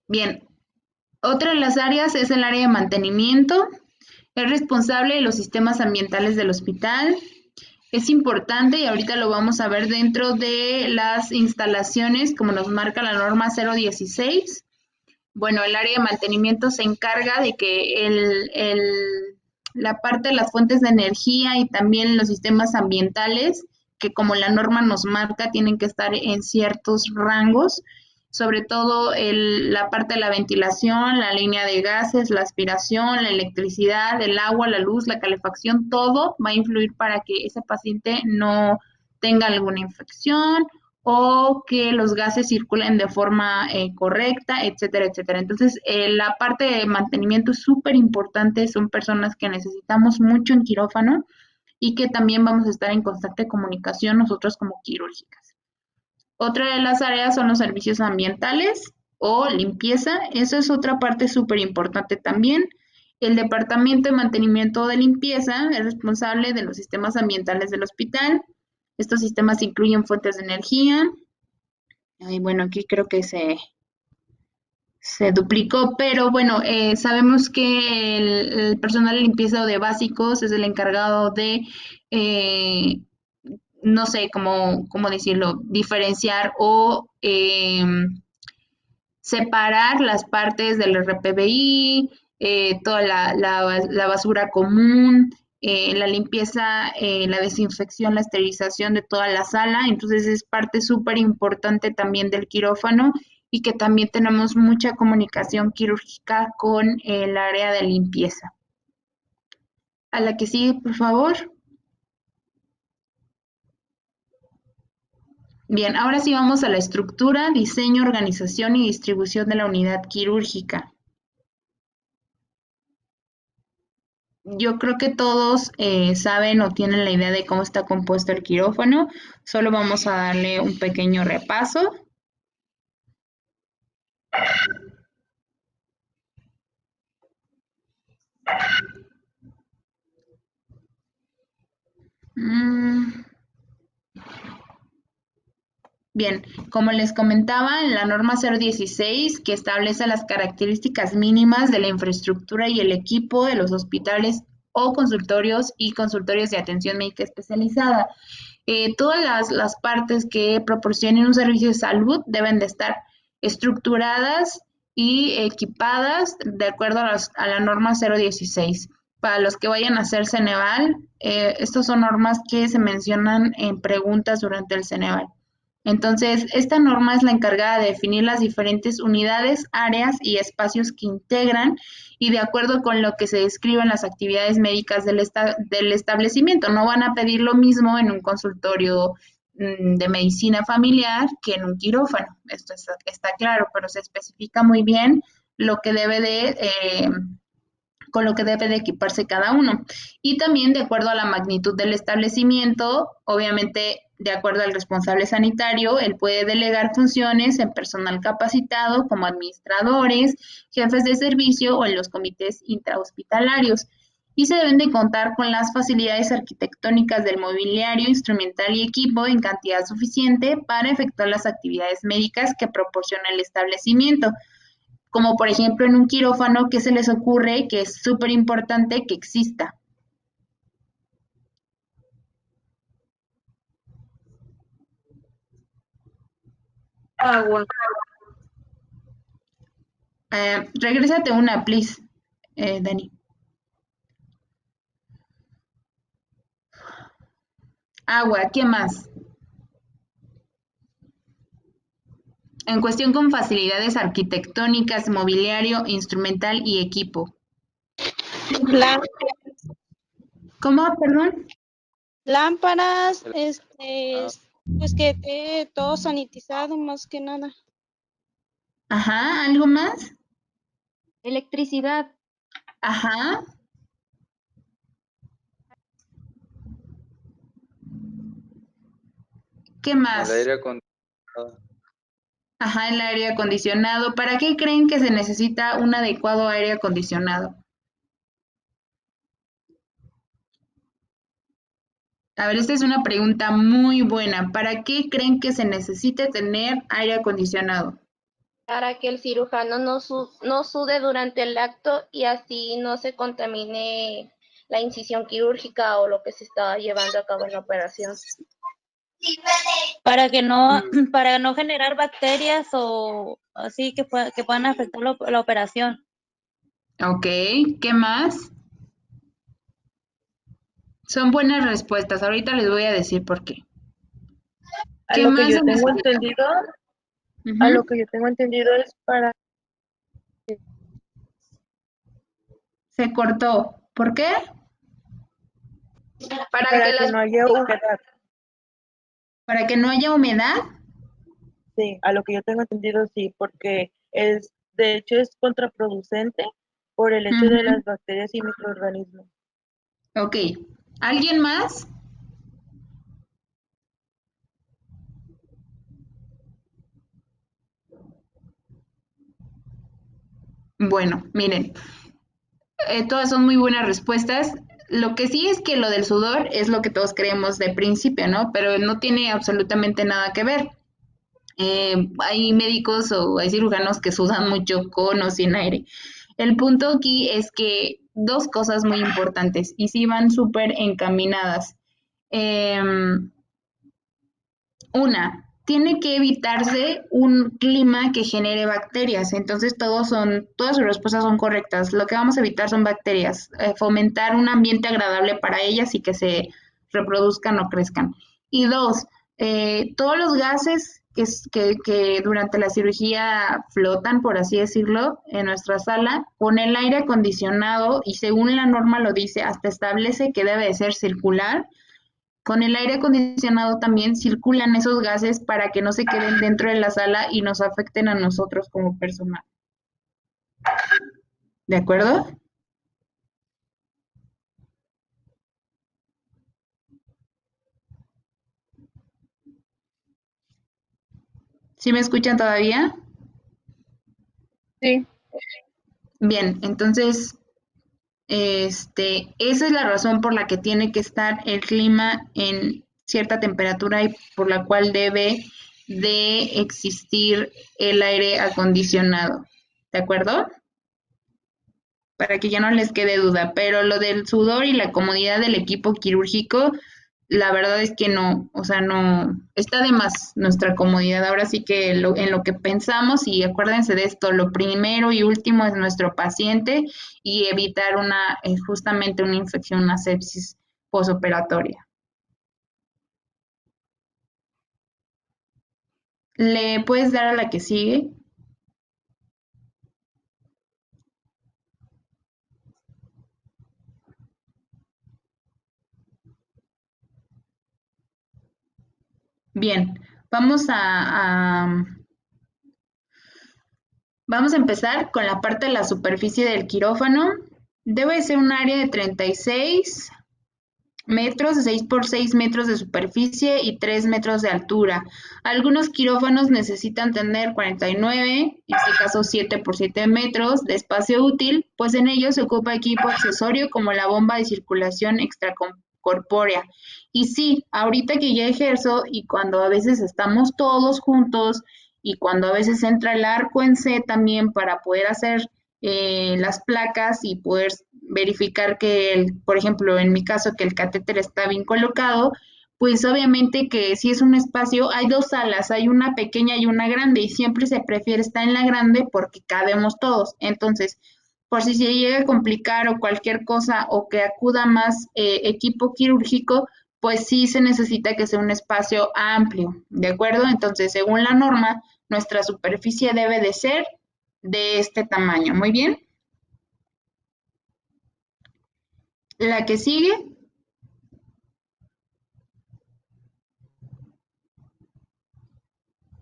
Bien, otra de las áreas es el área de mantenimiento. Es responsable de los sistemas ambientales del hospital. Es importante, y ahorita lo vamos a ver dentro de las instalaciones, como nos marca la norma 016. Bueno, el área de mantenimiento se encarga de que la parte de las fuentes de energía y también los sistemas ambientales, que como la norma nos marca, tienen que estar en ciertos rangos, sobre todo la parte de la ventilación, la línea de gases, la aspiración, la electricidad, el agua, la luz, la calefacción, todo va a influir para que ese paciente no tenga alguna infección o que los gases circulen de forma correcta, etcétera, etcétera. Entonces, la parte de mantenimiento es súper importante, son personas que necesitamos mucho en quirófano y que también vamos a estar en constante comunicación nosotros como quirúrgicas. Otra de las áreas son los servicios ambientales o limpieza. Eso es otra parte súper importante también. El Departamento de Mantenimiento de Limpieza es responsable de los sistemas ambientales del hospital. Estos sistemas incluyen fuentes de energía. Y bueno, aquí creo que se duplicó, pero bueno, sabemos que el personal de limpieza o de básicos es el encargado de no sé cómo decirlo, diferenciar o separar las partes del RPBI, toda la basura común, la limpieza, la desinfección, la esterilización de toda la sala. Entonces es parte súper importante también del quirófano y que también tenemos mucha comunicación quirúrgica con el área de limpieza. A la que sigue, por favor. Bien, ahora sí vamos a la estructura, diseño, organización y distribución de la unidad quirúrgica. Yo creo que todos saben o tienen la idea de cómo está compuesto el quirófano. Solo vamos a darle un pequeño repaso. Bien, como les comentaba, en la norma 016, que establece las características mínimas de la infraestructura y el equipo de los hospitales o consultorios y consultorios de atención médica especializada. Todas las partes que proporcionen un servicio de salud deben de estar estructuradas y equipadas de acuerdo a la norma 016. Para los que vayan a hacer Ceneval, estas son normas que se mencionan en preguntas durante el Ceneval. Entonces, esta norma es la encargada de definir las diferentes unidades, áreas y espacios que integran y de acuerdo con lo que se describen las actividades médicas del establecimiento. No van a pedir lo mismo en un consultorio de medicina familiar que en un quirófano. Esto está claro, pero se especifica muy bien lo que debe con lo que debe de equiparse cada uno. Y también de acuerdo a la magnitud del establecimiento, obviamente de acuerdo al responsable sanitario, él puede delegar funciones en personal capacitado como administradores, jefes de servicio o en los comités intrahospitalarios. Y se deben de contar con las facilidades arquitectónicas del mobiliario, instrumental y equipo en cantidad suficiente para efectuar las actividades médicas que proporciona el establecimiento. Como por ejemplo en un quirófano, ¿qué se les ocurre que es súper importante que exista? Agua. Regrésate una, please, Dani. Agua, ¿qué más? En cuestión con facilidades arquitectónicas, mobiliario, instrumental y equipo. ¿Cómo, perdón? Lámparas, pues que esté todo sanitizado más que nada. Ajá, ¿algo más? Electricidad. Ajá. ¿Qué más? El aire acondicionado. Ajá, el aire acondicionado. ¿Para qué creen que se necesita un adecuado aire acondicionado? A ver, esta es una pregunta muy buena. ¿Para qué creen que se necesite tener aire acondicionado? Para que el cirujano no sude durante el acto y así no se contamine la incisión quirúrgica o lo que se está llevando a cabo en la operación. Para no generar bacterias o así que puedan afectar la operación. Ok, ¿qué más? Son buenas respuestas. Ahorita les voy a decir por qué. A ¿Qué lo que más yo se tengo necesita? entendido, Ujú. a lo que yo tengo entendido es para Se cortó. ¿Por qué? para que no haya humedad. ¿Para que no haya humedad? Sí, a lo que yo tengo entendido sí, porque de hecho es contraproducente por el hecho de Ujú. las bacterias y microorganismos. Ok. ¿Alguien más? Bueno, miren, todas son muy buenas respuestas. Lo que sí es que lo del sudor es lo que todos creemos de principio, ¿no? Pero no tiene absolutamente nada que ver. Hay médicos o hay cirujanos que sudan mucho con o sin aire. El punto aquí es que dos cosas muy importantes y sí van súper encaminadas. Una, tiene que evitarse un clima que genere bacterias. Entonces, todas sus respuestas son correctas. Lo que vamos a evitar son bacterias, fomentar un ambiente agradable para ellas y que se reproduzcan o crezcan. Y dos, todos los gases que durante la cirugía flotan, por así decirlo, en nuestra sala, con el aire acondicionado, y según la norma lo dice, hasta establece que debe de ser circular. Con el aire acondicionado también circulan esos gases para que no se queden dentro de la sala y nos afecten a nosotros como personal. ¿De acuerdo? ¿Sí me escuchan todavía? Sí. Bien, entonces, esa es la razón por la que tiene que estar el clima en cierta temperatura y por la cual debe de existir el aire acondicionado. ¿De acuerdo? Para que ya no les quede duda, pero lo del sudor y la comodidad del equipo quirúrgico, la verdad es que no, o sea, no, está de más nuestra comodidad. Ahora sí que en lo que pensamos, y acuérdense de esto, lo primero y último es nuestro paciente y evitar justamente una infección, una sepsis posoperatoria. ¿Le puedes dar a la que sigue? Bien, vamos a empezar con la parte de la superficie del quirófano. Debe ser un área de 36 metros, 6 por 6 metros de superficie y 3 metros de altura. Algunos quirófanos necesitan tener 49, en este caso 7 por 7 metros de espacio útil, pues en ellos se ocupa equipo accesorio como la bomba de circulación extracorpórea. Y sí, ahorita que ya ejerzo y cuando a veces estamos todos juntos y cuando a veces entra el arco en C también para poder hacer las placas y poder verificar que, por ejemplo, en mi caso, que el catéter está bien colocado, pues obviamente que si es un espacio, hay dos salas, hay una pequeña y una grande, y siempre se prefiere estar en la grande porque cabemos todos. Entonces, por si se llega a complicar o cualquier cosa o que acuda más equipo quirúrgico, pues sí se necesita que sea un espacio amplio, ¿de acuerdo? Entonces, según la norma, nuestra superficie debe de ser de este tamaño. Muy bien. La que sigue.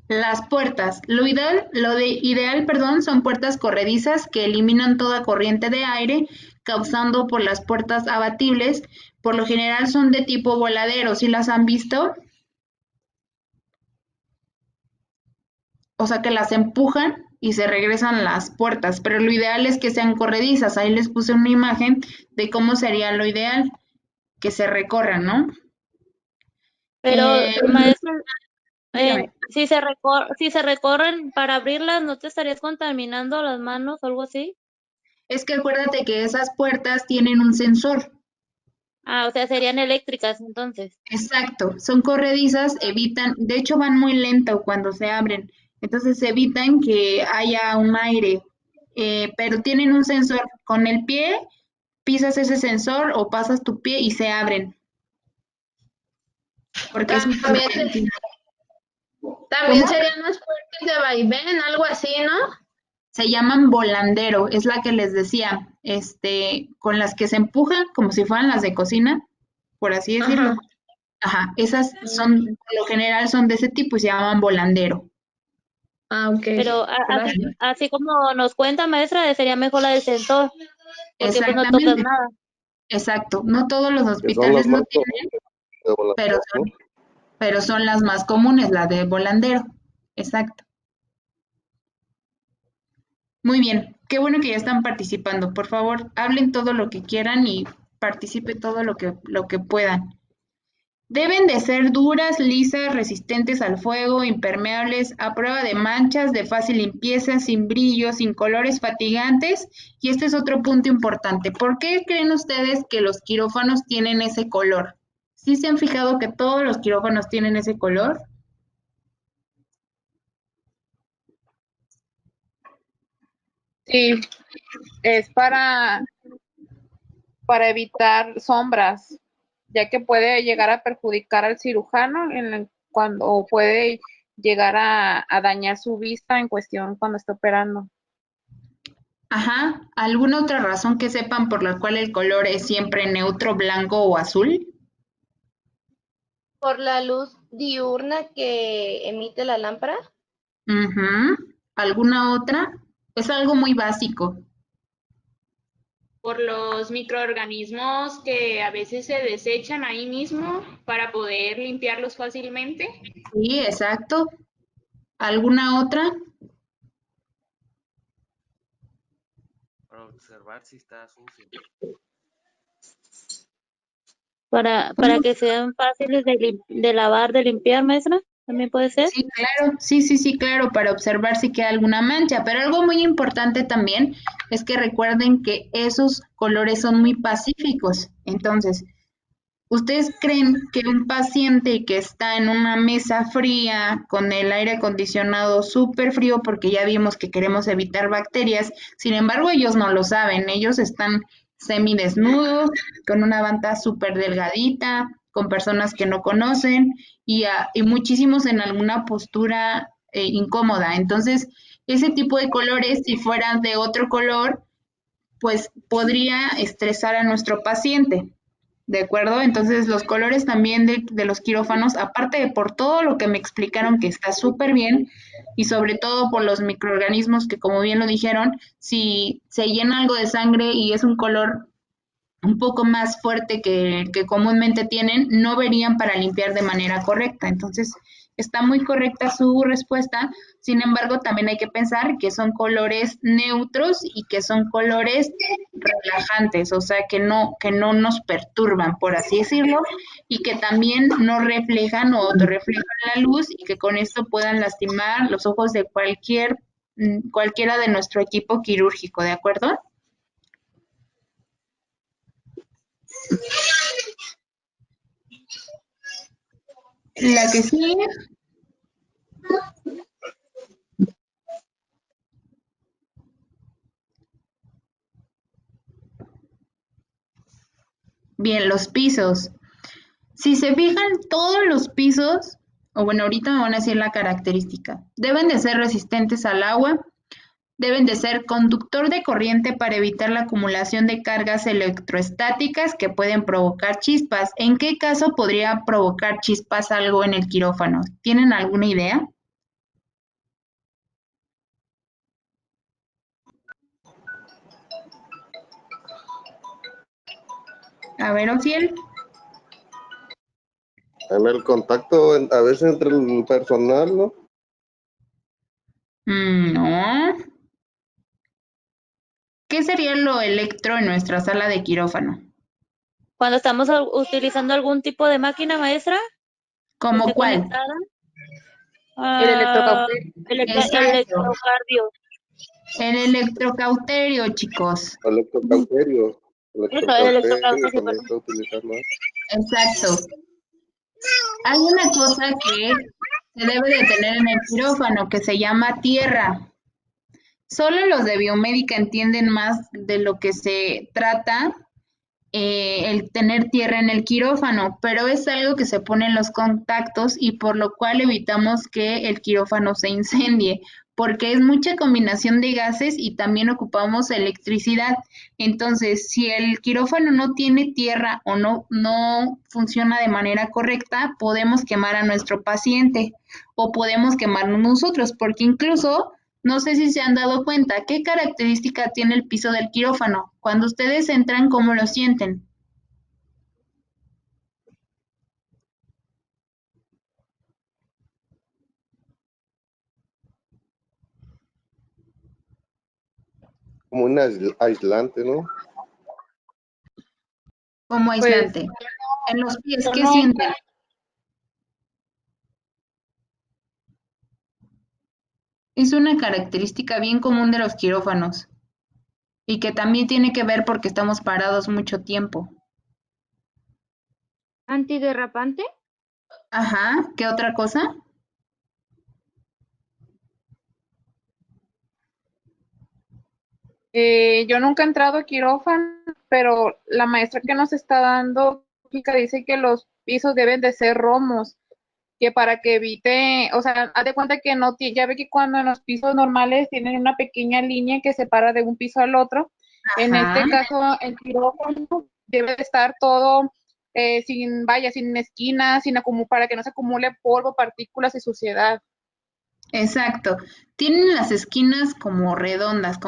Las puertas. Ideal, son puertas corredizas que eliminan toda corriente de aire, causando por las puertas abatibles. Por lo general son de tipo voladero. ¿Sí las han visto? O sea que las empujan y se regresan las puertas, pero lo ideal es que sean corredizas. Ahí les puse una imagen de cómo sería lo ideal, que se recorran, ¿no? Pero, maestra, Dígame. si se recorren para abrirlas, ¿no te estarías contaminando las manos o algo así? Es que acuérdate que esas puertas tienen un sensor. Ah, o sea, serían eléctricas entonces. Exacto, son corredizas, evitan, de hecho van muy lento cuando se abren, entonces evitan que haya un aire, pero tienen un sensor. Con el pie pisas ese sensor o pasas tu pie y se abren, porque es un También, potente. también ¿Cómo? serían las puertas de vaivén, algo así, ¿no? Se llaman volandero, es la que les decía, con las que se empujan como si fueran las de cocina, por así decirlo. Ajá, esas son, por lo general son de ese tipo y se llaman volandero. Ah, ok. Pero así como nos cuenta, maestra, sería mejor la del sensor, porque pues no tocas Exactamente, nada. exacto. No todos los Que son las hospitales lo más tienen, de voladero, pero ¿no? pero son las más comunes, la de volandero. Exacto. Muy bien, qué bueno que ya están participando. Por favor, hablen todo lo que quieran y participe todo lo que puedan. Deben de ser duras, lisas, resistentes al fuego, impermeables, a prueba de manchas, de fácil limpieza, sin brillo, sin colores fatigantes. Y este es otro punto importante. ¿Por qué creen ustedes que los quirófanos tienen ese color? ¿Sí se han fijado que todos los quirófanos tienen ese color? Sí, es para evitar sombras, ya que puede llegar a perjudicar al cirujano cuando o puede llegar a dañar su vista en cuestión cuando está operando. Ajá. ¿Alguna otra razón que sepan por la cual el color es siempre neutro, blanco o azul? Por la luz diurna que emite la lámpara. Ujú. ¿Alguna otra? Es algo muy básico. Por los microorganismos que a veces se desechan ahí mismo para poder limpiarlos fácilmente. Sí, exacto. ¿Alguna otra? Para observar si está sucio. Para que sean fáciles de lavar, de limpiar, maestra, también puede ser. Sí, claro, sí, claro, para observar si queda alguna mancha, pero algo muy importante también es que recuerden que esos colores son muy pacíficos. Entonces, ¿ustedes creen que un paciente que está en una mesa fría con el aire acondicionado súper frío, porque ya vimos que queremos evitar bacterias, sin embargo ellos no lo saben, ellos están semidesnudos, con una banda súper delgadita, con personas que no conocen y muchísimos en alguna postura incómoda? Entonces, ese tipo de colores, si fueran de otro color, pues podría estresar a nuestro paciente. ¿De acuerdo? Entonces los colores también de los quirófanos, aparte de por todo lo que me explicaron que está súper bien y sobre todo por los microorganismos que como bien lo dijeron, si se llena algo de sangre y es un color un poco más fuerte que el que comúnmente tienen, no verían para limpiar de manera correcta. Entonces, está muy correcta su respuesta. Sin embargo, también hay que pensar que son colores neutros y que son colores relajantes, o sea, que no nos perturban, por así decirlo, y que también no reflejan o autorreflejan la luz y que con esto puedan lastimar los ojos de cualquiera de nuestro equipo quirúrgico, ¿de acuerdo? La que sigue. Bien, los pisos. Si se fijan, todos los pisos, o bueno, ahorita me van a decir la característica, deben de ser resistentes al agua, deben de ser conductor de corriente para evitar la acumulación de cargas electroestáticas que pueden provocar chispas. ¿En qué caso podría provocar chispas algo en el quirófano? ¿Tienen alguna idea? A ver, Ociel. En el contacto, a veces entre el personal, ¿no? No. ¿Qué sería lo electro en nuestra sala de quirófano? Cuando estamos utilizando algún tipo de máquina, maestra, ¿Cómo cuál? conectada. El electrocauterio. Electrocardio. El electrocauterio, chicos. Electrocauterio. El electrocauterio, también se utiliza más. Exacto. Hay una cosa que se debe de tener en el quirófano que se llama tierra. Solo los de biomédica entienden más de lo que se trata el tener tierra en el quirófano, pero es algo que se pone en los contactos y por lo cual evitamos que el quirófano se incendie, porque es mucha combinación de gases y también ocupamos electricidad. Entonces, si el quirófano no tiene tierra o no funciona de manera correcta, podemos quemar a nuestro paciente o podemos quemarnos nosotros, porque incluso no sé si se han dado cuenta, ¿qué característica tiene el piso del quirófano? Cuando ustedes entran, ¿cómo lo sienten? Como un aislante, ¿no? Como aislante. En los pies, ¿qué sienten? Es una característica bien común de los quirófanos y que también tiene que ver porque estamos parados mucho tiempo. ¿Antiderrapante? Ajá, ¿qué otra cosa? Yo nunca he entrado a quirófano, pero la maestra que nos está dando dice que los pisos deben de ser romos, que para que evite, o sea, haz de cuenta que no, ya ve que cuando en los pisos normales tienen una pequeña línea que separa de un piso al otro, en este caso el quirófano debe estar todo sin esquinas, para que no se acumule polvo, partículas y suciedad. Exacto. Tienen las esquinas como redondas,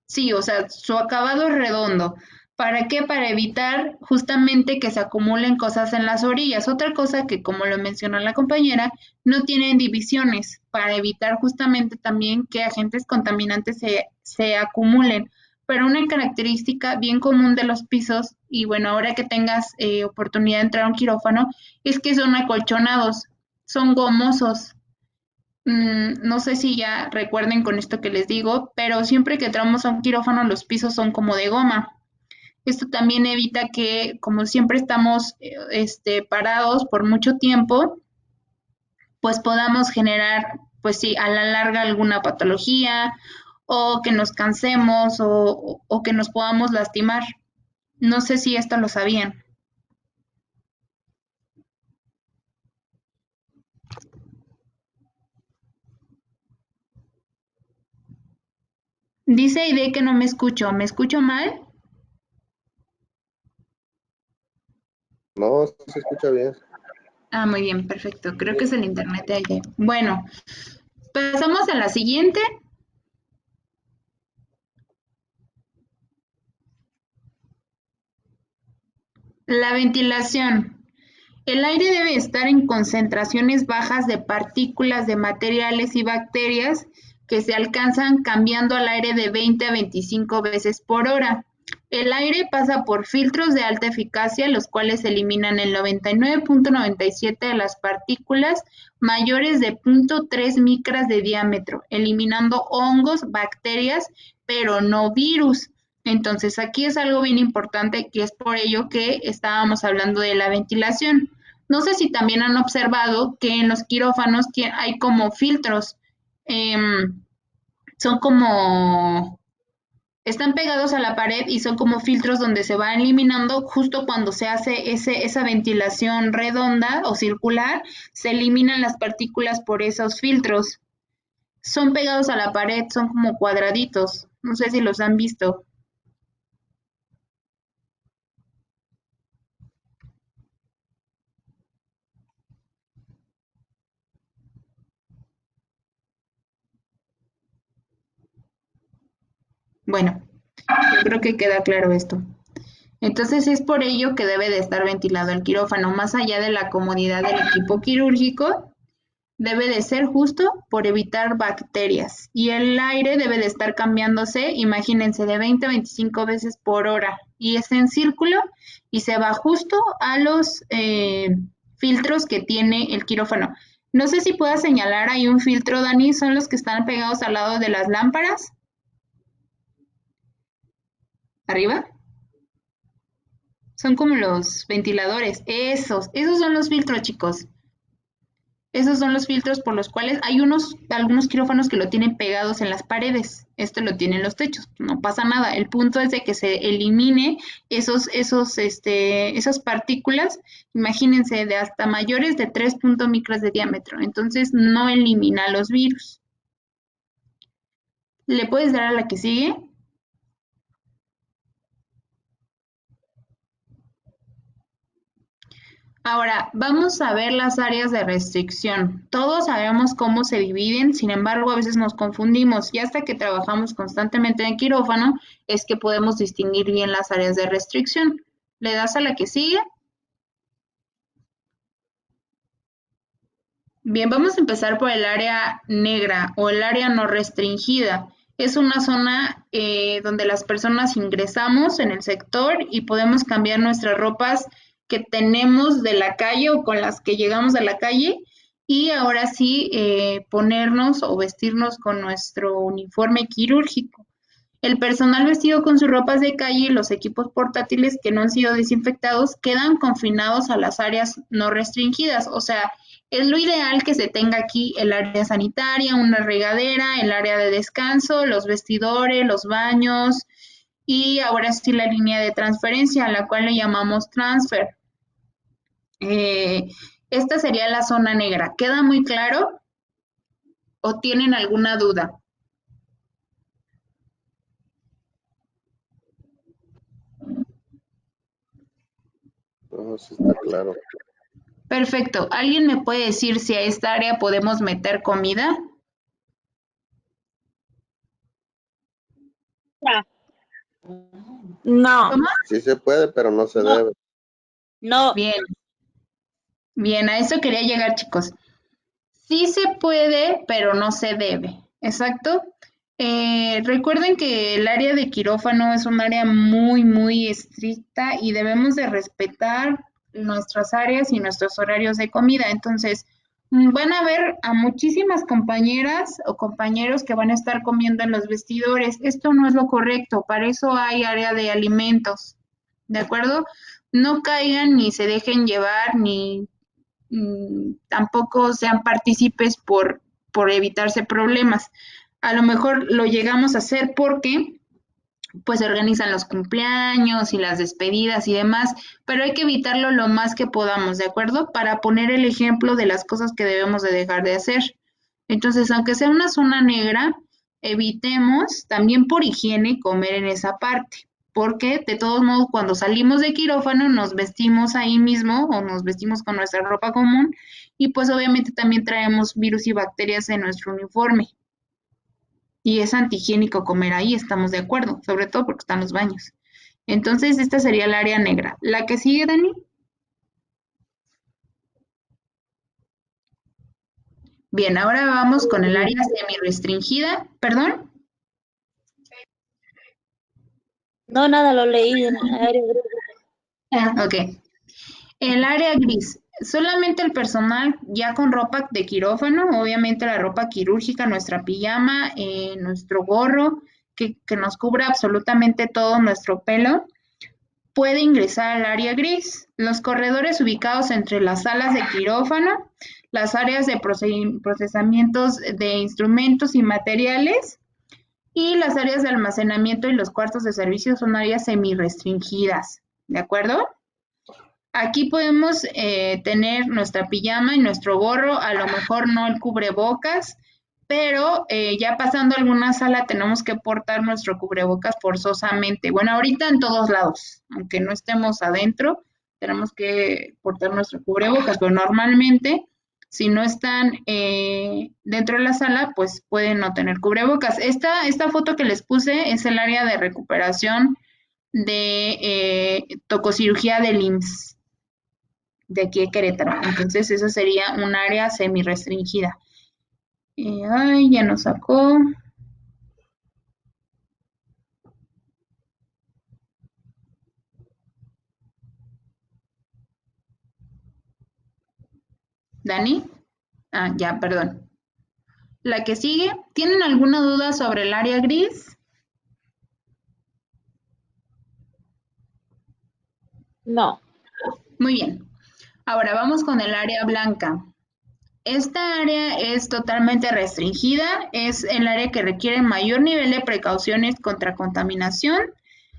sí, o sea, su acabado es redondo. ¿Para qué? Para evitar justamente que se acumulen cosas en las orillas. Otra cosa que, como lo mencionó la compañera, no tienen divisiones para evitar justamente también que agentes contaminantes se acumulen. Pero una característica bien común de los pisos, y bueno, ahora que tengas oportunidad de entrar a un quirófano, es que son acolchonados, son gomosos. No sé si ya recuerden con esto que les digo, pero siempre que entramos a un quirófano los pisos son como de goma. Esto también evita que, como siempre estamos parados por mucho tiempo, pues podamos generar, pues sí, a la larga alguna patología o que nos cansemos o que nos podamos lastimar. No sé si esto lo sabían. Dice Aide que no me escucho. ¿Me escucho mal? No, se escucha bien. Ah, muy bien, perfecto. Creo que es el internet de Aide. Bueno, pasamos a la siguiente. La ventilación. El aire debe estar en concentraciones bajas de partículas de materiales y bacterias que se alcanzan cambiando al aire de 20 a 25 veces por hora. El aire pasa por filtros de alta eficacia, los cuales eliminan el 99.97 de las partículas mayores de 0.3 micras de diámetro, eliminando hongos, bacterias, pero no virus. Entonces, aquí es algo bien importante, que es por ello que estábamos hablando de la ventilación. No sé si también han observado que en los quirófanos hay como filtros, son como, están pegados a la pared y son como filtros donde se va eliminando justo cuando se hace esa ventilación redonda o circular, se eliminan las partículas por esos filtros. Son pegados a la pared, son como cuadraditos, no sé si los han visto. Bueno, yo creo que queda claro esto. Entonces es por ello que debe de estar ventilado el quirófano, más allá de la comodidad del equipo quirúrgico, debe de ser justo por evitar bacterias. Y el aire debe de estar cambiándose, imagínense, de 20 a 25 veces por hora. Y es en círculo y se va justo a los filtros que tiene el quirófano. No sé si pueda señalar, hay un filtro, Dani, son los que están pegados al lado de las lámparas. ¿Arriba? Son como los ventiladores. Esos son los filtros, chicos. Esos son los filtros por los cuales hay algunos quirófanos que lo tienen pegados en las paredes. Esto lo tienen los techos. No pasa nada. El punto es de que se elimine esas partículas. Imagínense, de hasta mayores de 3 micras de diámetro. Entonces, no elimina los virus. ¿Le puedes dar a la que sigue? Ahora, vamos a ver las áreas de restricción. Todos sabemos cómo se dividen, sin embargo, a veces nos confundimos y hasta que trabajamos constantemente en quirófano es que podemos distinguir bien las áreas de restricción. ¿Le das a la que sigue? Bien, vamos a empezar por el área negra o el área no restringida. Es una zona donde las personas ingresamos en el sector y podemos cambiar nuestras ropas que tenemos de la calle o con las que llegamos a la calle y ahora sí ponernos o vestirnos con nuestro uniforme quirúrgico. El personal vestido con sus ropas de calle y los equipos portátiles que no han sido desinfectados quedan confinados a las áreas no restringidas. O sea, es lo ideal que se tenga aquí el área sanitaria, una regadera, el área de descanso, los vestidores, los baños y ahora sí la línea de transferencia, a la cual le llamamos transfer. Esta sería la zona negra. ¿Queda muy claro? ¿O tienen alguna duda? No, sí está claro. Perfecto. ¿Alguien me puede decir si a esta área podemos meter comida? No. ¿Cómo? Sí se puede, pero no se debe. No. Bien. Bien, a eso quería llegar, chicos. Sí se puede, pero no se debe. Exacto. Recuerden que el área de quirófano es un área muy, muy estricta y debemos de respetar nuestras áreas y nuestros horarios de comida. Entonces, van a ver a muchísimas compañeras o compañeros que van a estar comiendo en los vestidores. Esto no es lo correcto. Para eso hay área de alimentos. ¿De acuerdo? No caigan ni se dejen llevar ni tampoco sean partícipes por evitarse problemas. A lo mejor lo llegamos a hacer porque pues se organizan los cumpleaños y las despedidas y demás, pero hay que evitarlo lo más que podamos, ¿de acuerdo? Para poner el ejemplo de las cosas que debemos de dejar de hacer. Entonces, aunque sea una zona negra, evitemos también por higiene comer en esa parte. Porque de todos modos cuando salimos de quirófano nos vestimos ahí mismo o nos vestimos con nuestra ropa común y pues obviamente también traemos virus y bacterias en nuestro uniforme. Y es antihigiénico comer ahí, estamos de acuerdo, sobre todo porque están los baños. Entonces, esta sería el área negra. ¿La que sigue, Dani? Bien, ahora vamos con el área semi-restringida. ¿Perdón? No, nada, lo leí en el área gris. Ok. El área gris. Solamente el personal ya con ropa de quirófano, obviamente la ropa quirúrgica, nuestra pijama, nuestro gorro, que nos cubra absolutamente todo nuestro pelo, puede ingresar al área gris. Los corredores ubicados entre las salas de quirófano, las áreas de procesamientos de instrumentos y materiales y las áreas de almacenamiento y los cuartos de servicio son áreas semi-restringidas, ¿de acuerdo? Aquí podemos tener nuestra pijama y nuestro gorro, a lo mejor no el cubrebocas, pero ya pasando a alguna sala tenemos que portar nuestro cubrebocas forzosamente. Bueno, ahorita en todos lados, aunque no estemos adentro, tenemos que portar nuestro cubrebocas, pero normalmente si no están dentro de la sala, pues pueden no tener cubrebocas. Esta foto que les puse es el área de recuperación de tococirugía del IMSS de aquí de Querétaro. Entonces, eso sería un área semi-restringida. Ay, ya nos sacó. ¿Dani? Ah, ya, perdón. La que sigue, ¿tienen alguna duda sobre el área gris? No. Muy bien. Ahora vamos con el área blanca. Esta área es totalmente restringida, es el área que requiere mayor nivel de precauciones contra contaminación.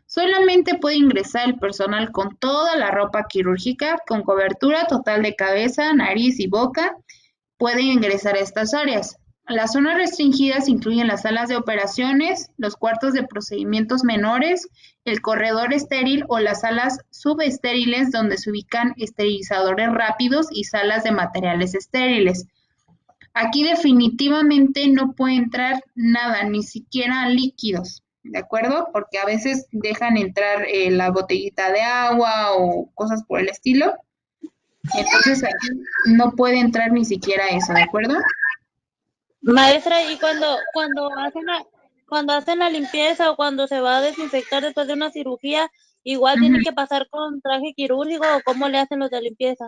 Solamente puede ingresar el personal con toda la ropa quirúrgica, con cobertura total de cabeza, nariz y boca. Pueden ingresar a estas áreas. Las zonas restringidas incluyen las salas de operaciones, los cuartos de procedimientos menores, el corredor estéril o las salas subestériles donde se ubican esterilizadores rápidos y salas de materiales estériles. Aquí definitivamente no puede entrar nada, ni siquiera líquidos, ¿de acuerdo? Porque a veces dejan entrar la botellita de agua o cosas por el estilo. Entonces aquí no puede entrar ni siquiera eso, ¿de acuerdo? Maestra, y cuando hacen la limpieza o cuando se va a desinfectar después de una cirugía, igual tienen que pasar con traje quirúrgico o cómo le hacen los de limpieza.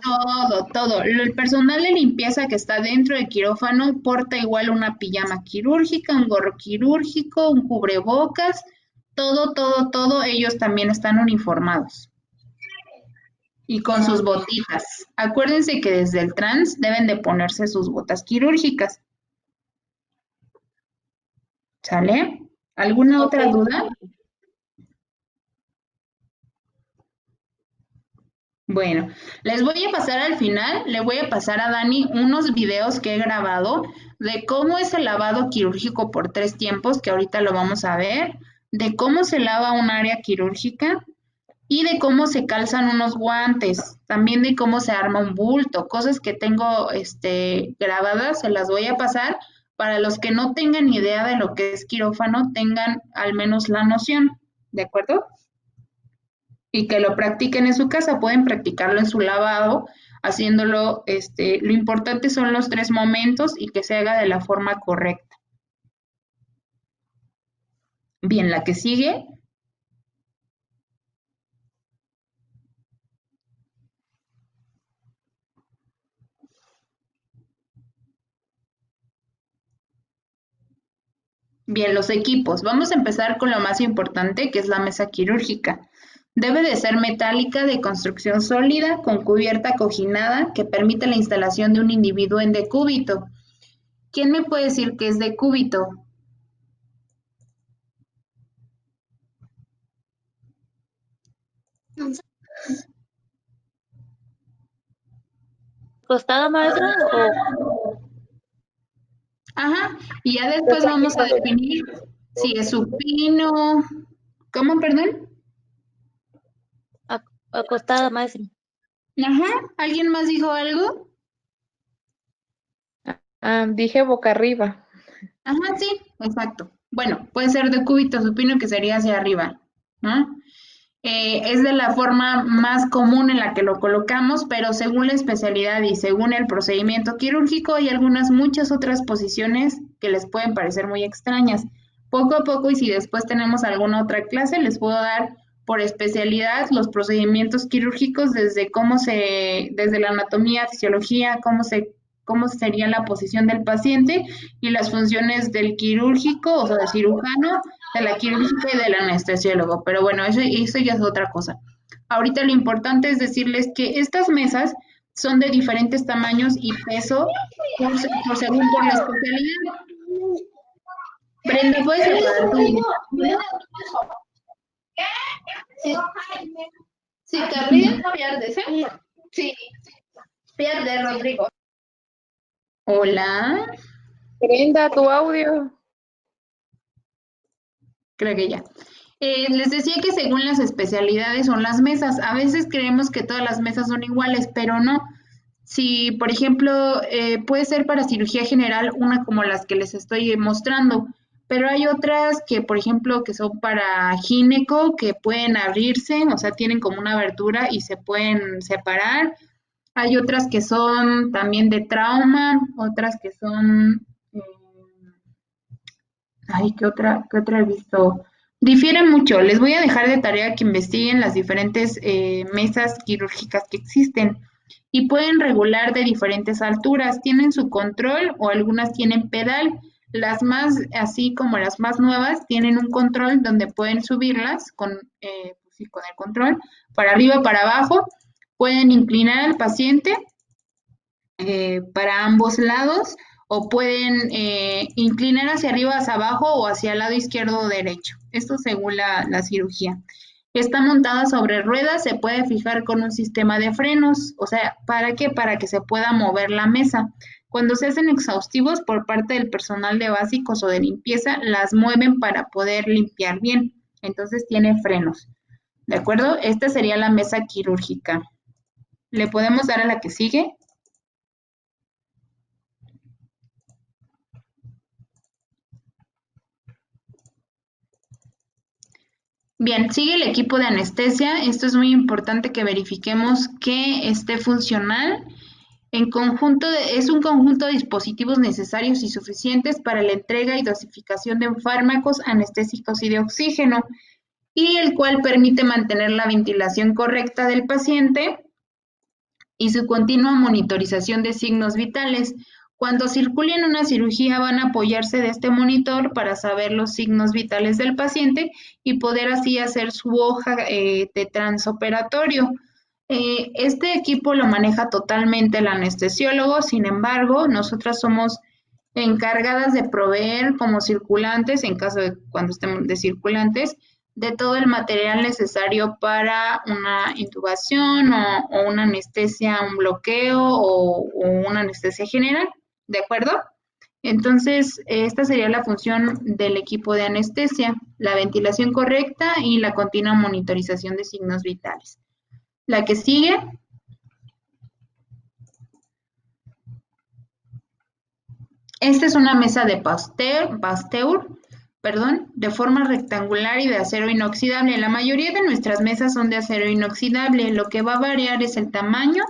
Todo. El personal de limpieza que está dentro del quirófano porta igual una pijama quirúrgica, un gorro quirúrgico, un cubrebocas, todo. Ellos también están uniformados. Y con sus botitas. Acuérdense que desde el trans deben de ponerse sus botas quirúrgicas. ¿Sale? ¿Alguna otra duda? Bueno, les voy a pasar al final, le voy a pasar a Dani unos videos que he grabado de cómo es el lavado quirúrgico por 3 tiempos, que ahorita lo vamos a ver, de cómo se lava un área quirúrgica y de cómo se calzan unos guantes, también de cómo se arma un bulto, cosas que tengo grabadas, se las voy a pasar para los que no tengan idea de lo que es quirófano, tengan al menos la noción, ¿de acuerdo? Y que lo practiquen en su casa, pueden practicarlo en su lavado, haciéndolo, lo importante son los 3 momentos y que se haga de la forma correcta. Bien, la que sigue. Bien, los equipos. Vamos a empezar con lo más importante, que es la mesa quirúrgica. Debe de ser metálica, de construcción sólida, con cubierta coginada, que permite la instalación de un individuo en decúbito. ¿Quién me puede decir que es decúbito? ¿Acostada, maestra? Ajá, y ya después vamos a definir si es supino. ¿Cómo, perdón? Acostada, maestra. Ajá, ¿alguien más dijo algo? Dije boca arriba. Ajá, sí, exacto. Bueno, puede ser decúbito supino, que sería hacia arriba, ¿no? Es de la forma más común en la que lo colocamos, pero según la especialidad y según el procedimiento quirúrgico hay muchas otras posiciones que les pueden parecer muy extrañas. Poco a poco, y si después tenemos alguna otra clase, les puedo dar por especialidad los procedimientos quirúrgicos desde desde la anatomía, fisiología, cómo sería la posición del paciente y las funciones del quirúrgico, o sea, del cirujano, de la quirúrgica y del anestesiólogo. Pero bueno, eso ya es otra cosa. Ahorita lo importante es decirles que estas mesas son de diferentes tamaños y peso según por la especialidad. Brenda, ¿puedes apagar tu? Si te ríes, no pierdes, ¿eh? Sí, pierde, Rodrigo. Hola. Brenda, tu audio. Creo que ya. Les decía que según las especialidades son las mesas. A veces creemos que todas las mesas son iguales, pero no. Si, por ejemplo, puede ser para cirugía general una como las que les estoy mostrando, pero hay otras que, por ejemplo, que son para gineco, que pueden abrirse, o sea, tienen como una abertura y se pueden separar. Hay otras que son también de trauma, otras que son... ¿qué otra he visto? Difiere mucho. Les voy a dejar de tarea que investiguen las diferentes mesas quirúrgicas que existen y pueden regular de diferentes alturas. Tienen su control o algunas tienen pedal. Las más, así como las más nuevas, tienen un control donde pueden subirlas con el control para arriba, para abajo. Pueden inclinar al paciente para ambos lados o pueden inclinar hacia arriba, hacia abajo o hacia el lado izquierdo o derecho. Esto según la cirugía. Está montada sobre ruedas, se puede fijar con un sistema de frenos. O sea, ¿para qué? Para que se pueda mover la mesa. Cuando se hacen exhaustivos por parte del personal de básicos o de limpieza, las mueven para poder limpiar bien. Entonces tiene frenos. ¿De acuerdo? Esta sería la mesa quirúrgica. ¿Le podemos dar a la que sigue? Bien, sigue el equipo de anestesia. Esto es muy importante que verifiquemos que esté funcional. Es un conjunto de dispositivos necesarios y suficientes para la entrega y dosificación de fármacos anestésicos y de oxígeno, y el cual permite mantener la ventilación correcta del paciente y su continua monitorización de signos vitales. Cuando circulen una cirugía van a apoyarse de este monitor para saber los signos vitales del paciente y poder así hacer su hoja de transoperatorio. Este equipo lo maneja totalmente el anestesiólogo, sin embargo, nosotras somos encargadas de proveer como circulantes, en caso de cuando estemos de circulantes, de todo el material necesario para una intubación o una anestesia, un bloqueo o una anestesia general, ¿de acuerdo? Entonces, esta sería la función del equipo de anestesia, la ventilación correcta y la continua monitorización de signos vitales. La que sigue. Esta es una mesa de Pasteur, de forma rectangular y de acero inoxidable. La mayoría de nuestras mesas son de acero inoxidable. Lo que va a variar es el tamaño.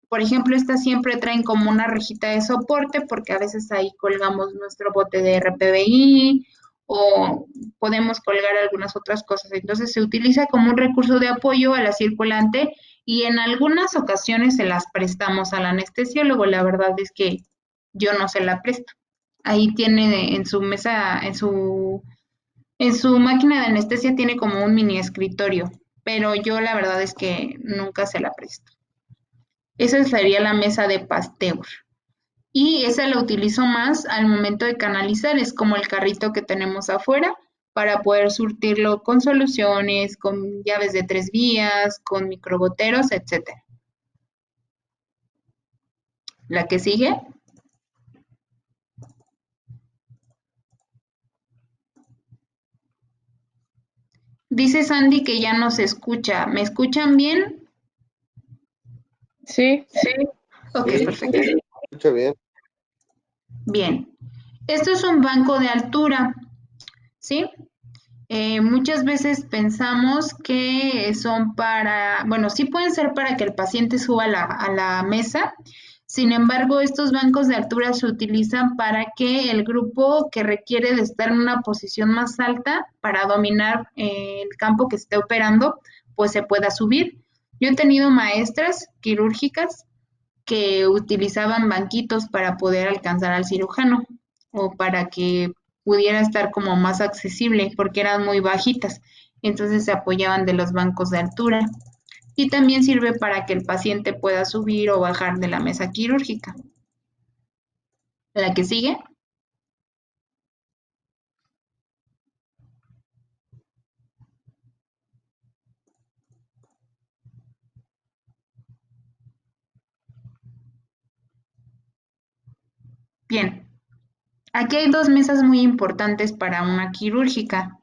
Por ejemplo, estas siempre traen como una rejita de soporte porque a veces ahí colgamos nuestro bote de RPBI o podemos colgar algunas otras cosas. Entonces se utiliza como un recurso de apoyo a la circulante y en algunas ocasiones se las prestamos al anestesiólogo. La verdad es que yo no se la presto. Ahí tiene en su mesa, en su máquina de anestesia tiene como un mini escritorio, pero yo la verdad es que nunca se la presto. Esa sería la mesa de Pasteur. Y esa la utilizo más al momento de canalizar, es como el carrito que tenemos afuera para poder surtirlo con soluciones, con llaves de 3 vías, con microgoteros, etc. La que sigue. Dice Sandy que ya no se escucha. ¿Me escuchan bien? Sí. Ok, Sí, perfecto. sí, escucha bien. Bien. Esto es un banco de altura, ¿sí? Muchas veces pensamos que son para, bueno, sí pueden ser para que el paciente suba a la mesa. Sin embargo, estos bancos de altura se utilizan para que el grupo que requiere de estar en una posición más alta para dominar el campo que esté operando, pues se pueda subir. Yo he tenido maestras quirúrgicas que utilizaban banquitos para poder alcanzar al cirujano o para que pudiera estar como más accesible porque eran muy bajitas. Entonces se apoyaban de los bancos de altura. Y también sirve para que el paciente pueda subir o bajar de la mesa quirúrgica. ¿La que sigue? Bien. Aquí hay dos mesas muy importantes para una quirúrgica.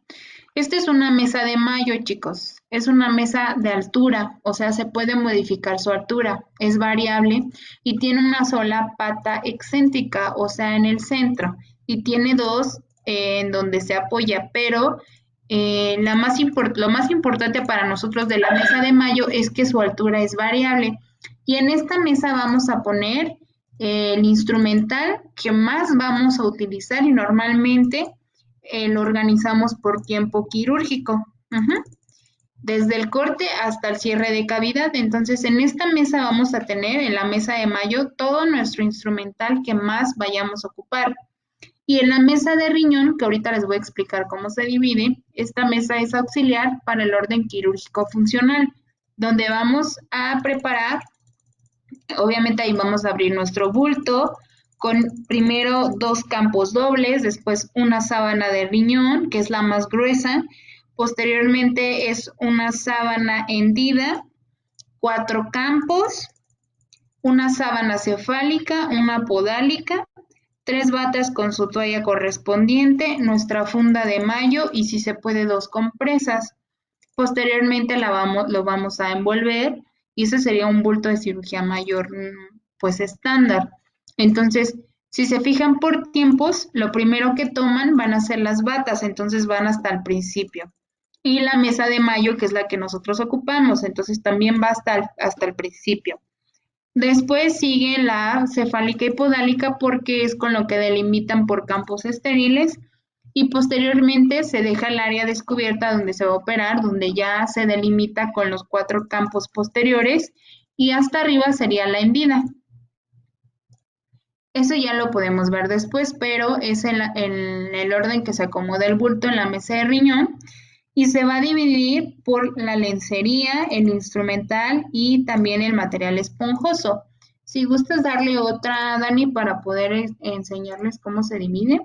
Esta es una mesa de Mayo, chicos. Es una mesa de altura, o sea, se puede modificar su altura. Es variable y tiene una sola pata excéntrica, o sea, en el centro. Y tiene dos en donde se apoya, pero lo más importante para nosotros de la mesa de Mayo es que su altura es variable. Y en esta mesa vamos a poner el instrumental que más vamos a utilizar y normalmente lo organizamos por tiempo quirúrgico. Desde el corte hasta el cierre de cavidad. Entonces, en esta mesa vamos a tener, en la mesa de Mayo, todo nuestro instrumental que más vayamos a ocupar. Y en la mesa de riñón, que ahorita les voy a explicar cómo se divide, esta mesa es auxiliar para el orden quirúrgico funcional, donde vamos a preparar, obviamente ahí vamos a abrir nuestro bulto, con primero 2 campos dobles, después una sábana de riñón, que es la más gruesa, posteriormente es una sábana hendida, 4 campos, una sábana cefálica, una podálica, 3 batas con su toalla correspondiente, nuestra funda de Mayo y si se puede 2 compresas. Posteriormente lo vamos a envolver y ese sería un bulto de cirugía mayor pues estándar. Entonces, si se fijan por tiempos, lo primero que toman van a ser las batas, entonces van hasta el principio. Y la mesa de Mayo, que es la que nosotros ocupamos, entonces también va hasta el principio. Después sigue la cefálica y podálica porque es con lo que delimitan por campos estériles y posteriormente se deja el área descubierta donde se va a operar, donde ya se delimita con los 4 campos posteriores y hasta arriba sería la hendida. Eso ya lo podemos ver después, pero es en el orden que se acomoda el bulto en la mesa de riñón y se va a dividir por la lencería, el instrumental y también el material esponjoso. Si gustas darle otra, Dani, para poder enseñarles cómo se divide.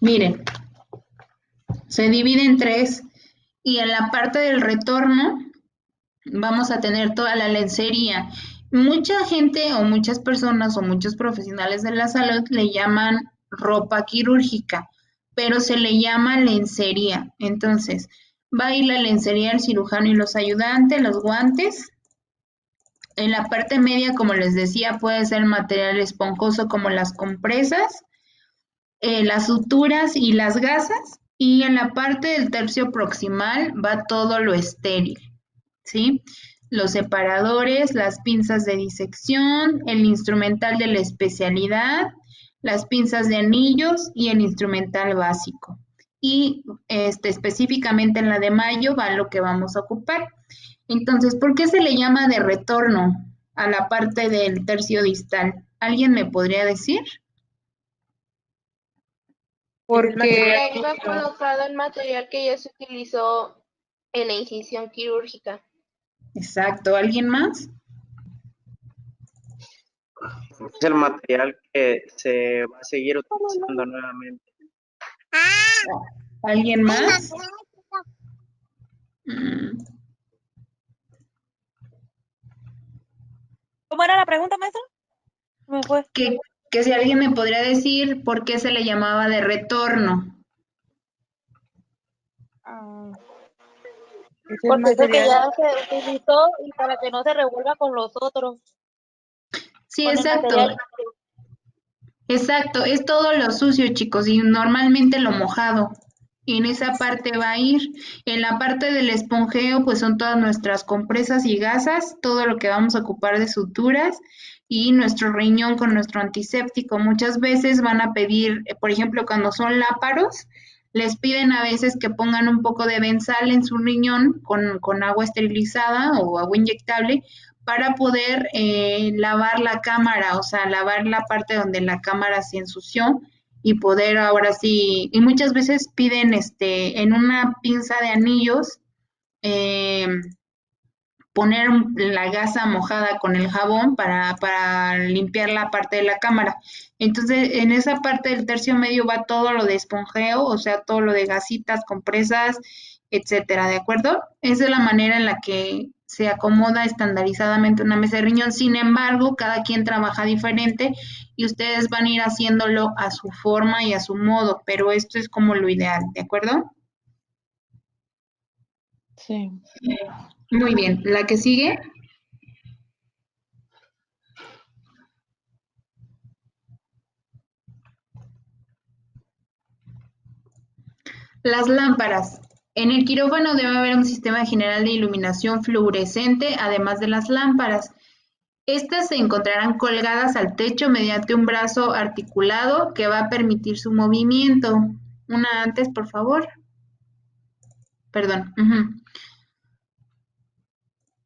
Miren, se divide en 3 y en la parte del retorno vamos a tener toda la lencería. Mucha gente o muchas personas o muchos profesionales de la salud le llaman ropa quirúrgica, pero se le llama lencería. Entonces, va a ir la lencería del cirujano y los ayudantes, los guantes. En la parte media, como les decía, puede ser material esponjoso como las compresas, las suturas y las gasas. Y en la parte del tercio proximal va todo lo estéril, ¿sí? Los separadores, las pinzas de disección, el instrumental de la especialidad, las pinzas de anillos y el instrumental básico. Y específicamente en la de Mayo va lo que vamos a ocupar. Entonces, ¿por qué se le llama de retorno a la parte del tercio distal? ¿Alguien me podría decir? Porque ahí va colocado el material que ya se utilizó en la incisión quirúrgica. Exacto. ¿Alguien más? Es el material que se va a seguir utilizando nuevamente. ¿Alguien más? ¿Cómo era la pregunta, maestra? Me fue. Que si alguien me podría decir por qué se le llamaba de retorno. Es el Porque eso que material. ya se utilizó y para que no se revuelva con los otros, Sí, con el exacto. material. Exacto, es todo lo sucio, chicos, y normalmente lo mojado. En esa parte va a ir. En la parte del esponjeo, pues son todas nuestras compresas y gasas, todo lo que vamos a ocupar de suturas y nuestro riñón con nuestro antiséptico. Muchas veces van a pedir, por ejemplo, cuando son láparos, les piden a veces que pongan un poco de benzal en su riñón con agua esterilizada o agua inyectable para poder lavar la cámara, o sea, lavar la parte donde la cámara se ensució y poder ahora sí, y muchas veces piden en una pinza de anillos eh, poner la gasa mojada con el jabón para limpiar la parte de la cámara. Entonces, en esa parte del tercio medio va todo lo de esponjeo, o sea, todo lo de gasitas, compresas, etcétera, ¿de acuerdo? Esa es la manera en la que se acomoda estandarizadamente una mesa de riñón. Sin embargo, cada quien trabaja diferente y ustedes van a ir haciéndolo a su forma y a su modo, pero esto es como lo ideal, ¿de acuerdo? Sí. Muy bien, la que sigue. Las lámparas. En el quirófano debe haber un sistema general de iluminación fluorescente, además de las lámparas. Estas se encontrarán colgadas al techo mediante un brazo articulado que va a permitir su movimiento. Una antes, por favor. Perdón.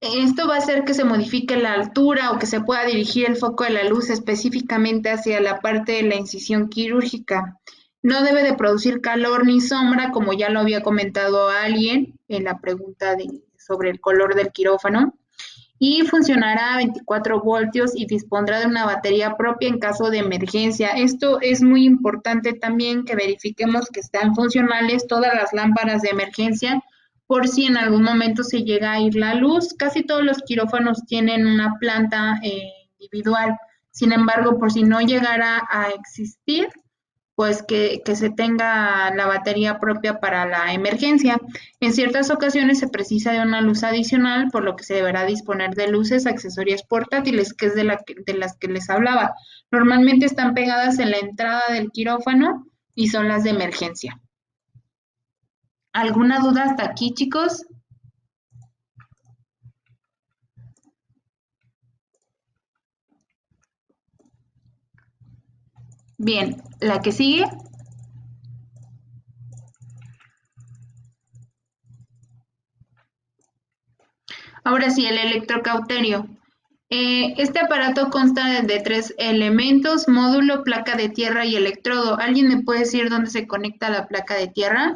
Esto va a hacer que se modifique la altura o que se pueda dirigir el foco de la luz específicamente hacia la parte de la incisión quirúrgica. No debe de producir calor ni sombra, como ya lo había comentado alguien en la pregunta sobre el color del quirófano. Y funcionará a 24 voltios y dispondrá de una batería propia en caso de emergencia. Esto es muy importante también que verifiquemos que están funcionales todas las lámparas de emergencia por si en algún momento se llega a ir la luz. Casi todos los quirófanos tienen una planta individual. Sin embargo, por si no llegara a existir, pues que se tenga la batería propia para la emergencia. En ciertas ocasiones se precisa de una luz adicional, por lo que se deberá disponer de luces accesorias portátiles, que es de las que les hablaba. Normalmente están pegadas en la entrada del quirófano y son las de emergencia. ¿Alguna duda hasta aquí, chicos? Bien, la que sigue. Ahora sí, el electrocauterio. Este aparato consta de 3 elementos: módulo, placa de tierra y electrodo. ¿Alguien me puede decir dónde se conecta la placa de tierra?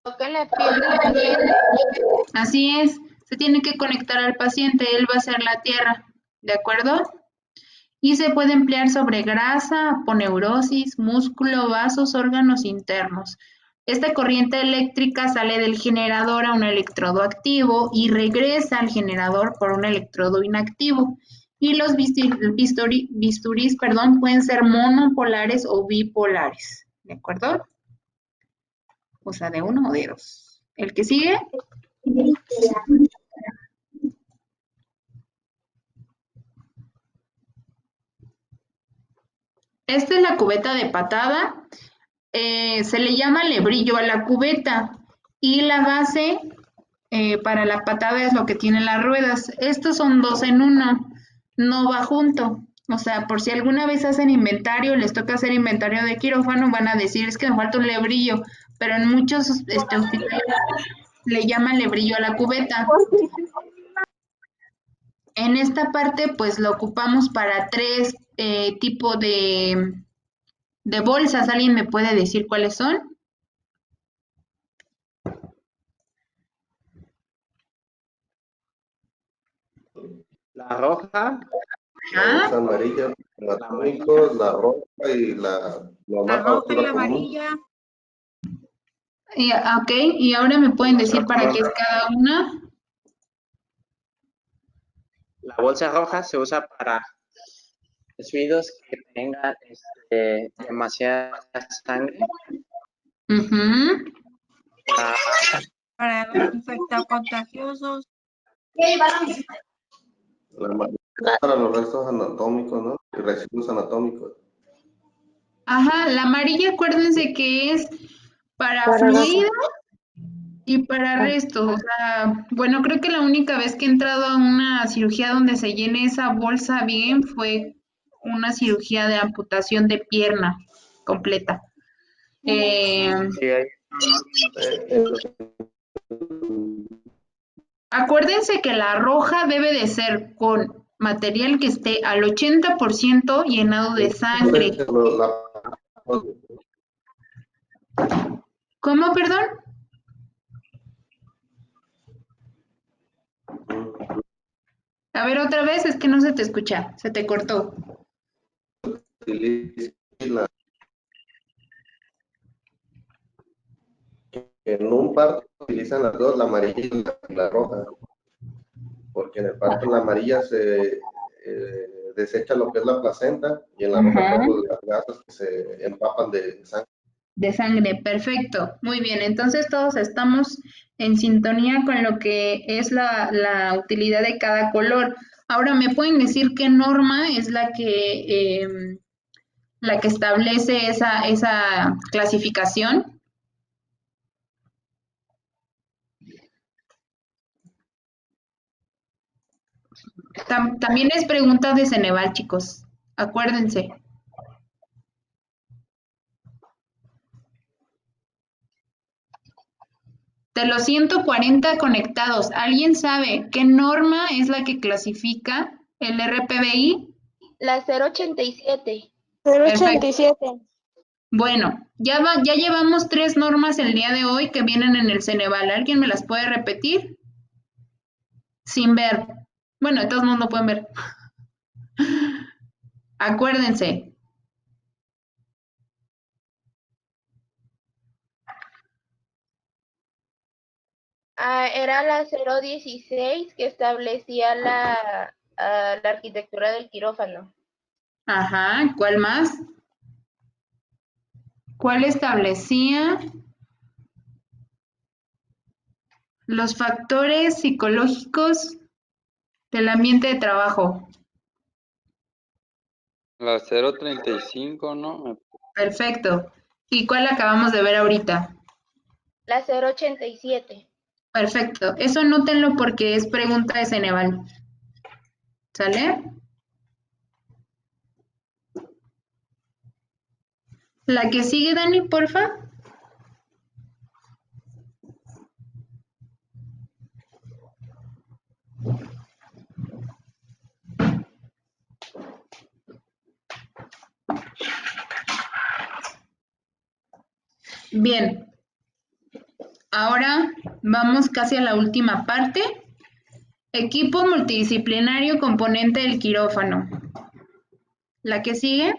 Toca en la piel del paciente. Así es, se tiene que conectar al paciente, él va a ser la tierra, ¿de acuerdo? Y se puede emplear sobre grasa, aponeurosis, músculo, vasos, órganos internos. Esta corriente eléctrica sale del generador a un electrodo activo y regresa al generador por un electrodo inactivo. Y los bisturís, pueden ser monopolares o bipolares, ¿de acuerdo? O sea, de uno o de dos. ¿El que sigue? Esta es la cubeta de patada. Se le llama lebrillo a la cubeta y la base para la patada es lo que tiene las ruedas. Estos son 2 en 1, no va junto. O sea, por si alguna vez hacen inventario, les toca hacer inventario de quirófano, van a decir, es que me falta un lebrillo, pero en muchos hospitales le llaman lebrillo a la cubeta. En esta parte, pues lo ocupamos para 3 tipos de bolsas. ¿Alguien me puede decir cuáles son? La roja, Ajá. la amarilla, la roja y la La roja y la común. amarilla. Ok, y ahora me pueden decir para qué es cada una. La bolsa roja se usa para desvíos que tengan demasiada sangre. Para los infectocontagiosos. La amarilla para los restos anatómicos, ¿no? Y residuos anatómicos. Ajá, la amarilla acuérdense que es para fluido y para restos. O sea, bueno, creo que la única vez que he entrado a una cirugía donde se llene esa bolsa bien fue una cirugía de amputación de pierna completa. Acuérdense que la roja debe de ser con material que esté al 80% llenado de sangre. ¿Cómo, perdón? A ver, otra vez, es que no se te escucha, se te cortó. En un parto utilizan las dos, la amarilla y la roja, porque en el parto en la amarilla se desecha lo que es la placenta y en la roja pues, las gasas que se empapan de sangre. De sangre, perfecto. Muy bien, entonces todos estamos en sintonía con lo que es la utilidad de cada color. Ahora, ¿me pueden decir qué norma es la que establece esa clasificación? También es pregunta de Ceneval, chicos. Acuérdense. De los 140 conectados, ¿alguien sabe qué norma es la que clasifica el RPBI? La 087. 087. Bueno, ya llevamos 3 normas el día de hoy que vienen en el Ceneval. ¿Alguien me las puede repetir? Sin ver. Bueno, de todos modos no pueden ver. Acuérdense. Era la 016 que establecía la arquitectura del quirófano. Ajá, ¿cuál más? ¿Cuál establecía los factores psicológicos del ambiente de trabajo? La 035, ¿no? Perfecto. ¿Y cuál acabamos de ver ahorita? La 087. Perfecto. Eso anótenlo porque es pregunta de Ceneval. ¿Sale? La que sigue, Dani, porfa. Bien. Ahora vamos casi a la última parte. Equipo multidisciplinario componente del quirófano. ¿La que sigue?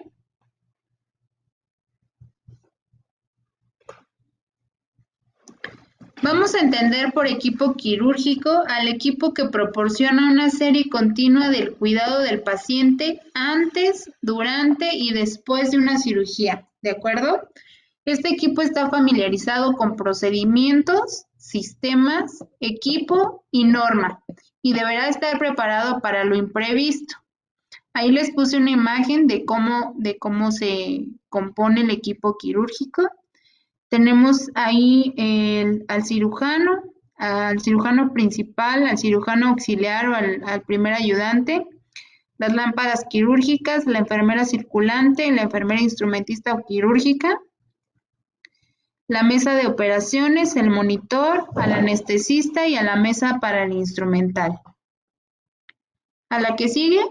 Vamos a entender por equipo quirúrgico al equipo que proporciona una serie continua del cuidado del paciente antes, durante y después de una cirugía, ¿de acuerdo? Este equipo está familiarizado con procedimientos, sistemas, equipo y norma y deberá estar preparado para lo imprevisto. Ahí les puse una imagen de cómo se compone el equipo quirúrgico. Tenemos ahí al cirujano principal, al cirujano auxiliar o al primer ayudante, las lámparas quirúrgicas, la enfermera circulante, la enfermera instrumentista o quirúrgica, la mesa de operaciones, el monitor, al anestesista y a la mesa para el instrumental. ¿A la que sigue?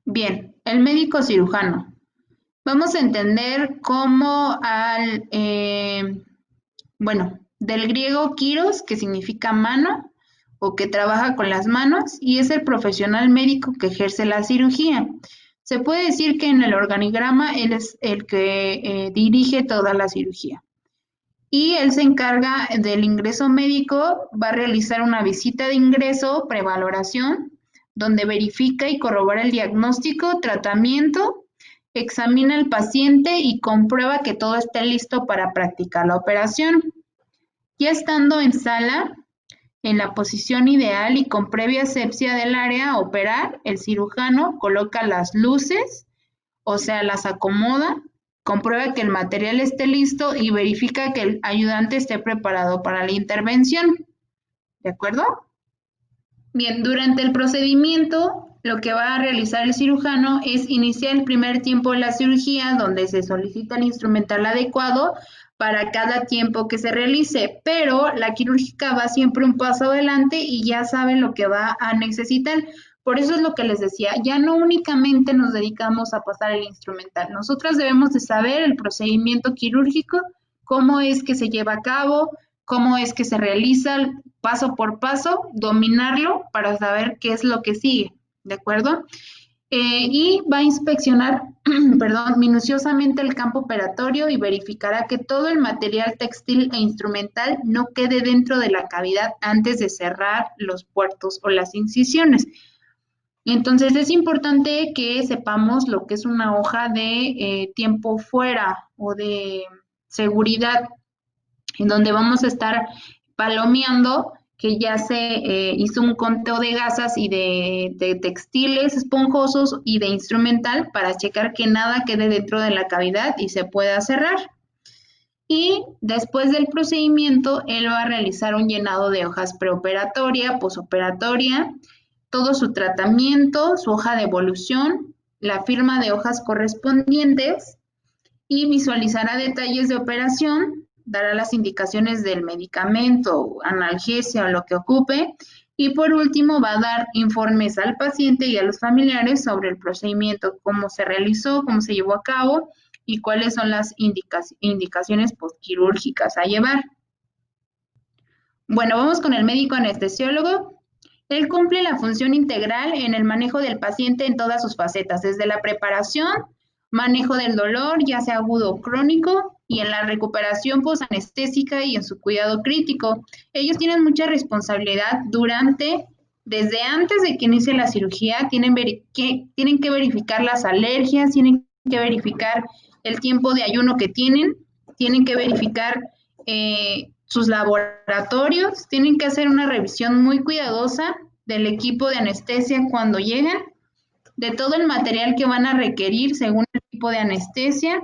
Bien, el médico cirujano. Vamos a entender cómo del griego kiros, que significa mano, o que trabaja con las manos, y es el profesional médico que ejerce la cirugía. Se puede decir que en el organigrama él es el que dirige toda la cirugía. Y él se encarga del ingreso médico, va a realizar una visita de ingreso, prevaloración, donde verifica y corrobora el diagnóstico, tratamiento, examina al paciente y comprueba que todo esté listo para practicar la operación. Ya estando en sala, en la posición ideal y con previa asepsia del área a operar, el cirujano coloca las luces, o sea, las acomoda, comprueba que el material esté listo y verifica que el ayudante esté preparado para la intervención. ¿De acuerdo? Bien, durante el procedimiento, lo que va a realizar el cirujano es iniciar el primer tiempo de la cirugía, donde se solicita el instrumental adecuado para cada tiempo que se realice, pero la quirúrgica va siempre un paso adelante y ya sabe lo que va a necesitar. Por eso es lo que les decía, ya no únicamente nos dedicamos a pasar el instrumental, nosotros debemos de saber el procedimiento quirúrgico, cómo es que se lleva a cabo, cómo es que se realiza paso por paso, dominarlo para saber qué es lo que sigue, ¿de acuerdo? Y va a inspeccionar, perdón, minuciosamente el campo operatorio y verificará que todo el material textil e instrumental no quede dentro de la cavidad antes de cerrar los puertos o las incisiones. Entonces es importante que sepamos lo que es una hoja de tiempo fuera o de seguridad, en donde vamos a estar palomeando que ya se hizo un conteo de gasas y de textiles esponjosos y de instrumental para checar que nada quede dentro de la cavidad y se pueda cerrar. Y después del procedimiento, él va a realizar un llenado de hojas preoperatoria, posoperatoria, todo su tratamiento, su hoja de evolución, la firma de hojas correspondientes y visualizará detalles de operación, dará las indicaciones del medicamento, analgesia o lo que ocupe, y por último va a dar informes al paciente y a los familiares sobre el procedimiento, cómo se realizó, cómo se llevó a cabo y cuáles son las indicaciones postquirúrgicas a llevar. Bueno, vamos con el médico anestesiólogo. Él cumple la función integral en el manejo del paciente en todas sus facetas, desde la preparación, manejo del dolor, ya sea agudo o crónico, y en la recuperación posanestésica y en su cuidado crítico. Ellos tienen mucha responsabilidad desde antes de que inicie la cirugía, tienen que verificar las alergias, tienen que verificar el tiempo de ayuno que tienen que verificar sus laboratorios, tienen que hacer una revisión muy cuidadosa del equipo de anestesia cuando llegan, de todo el material que van a requerir según el tipo de anestesia,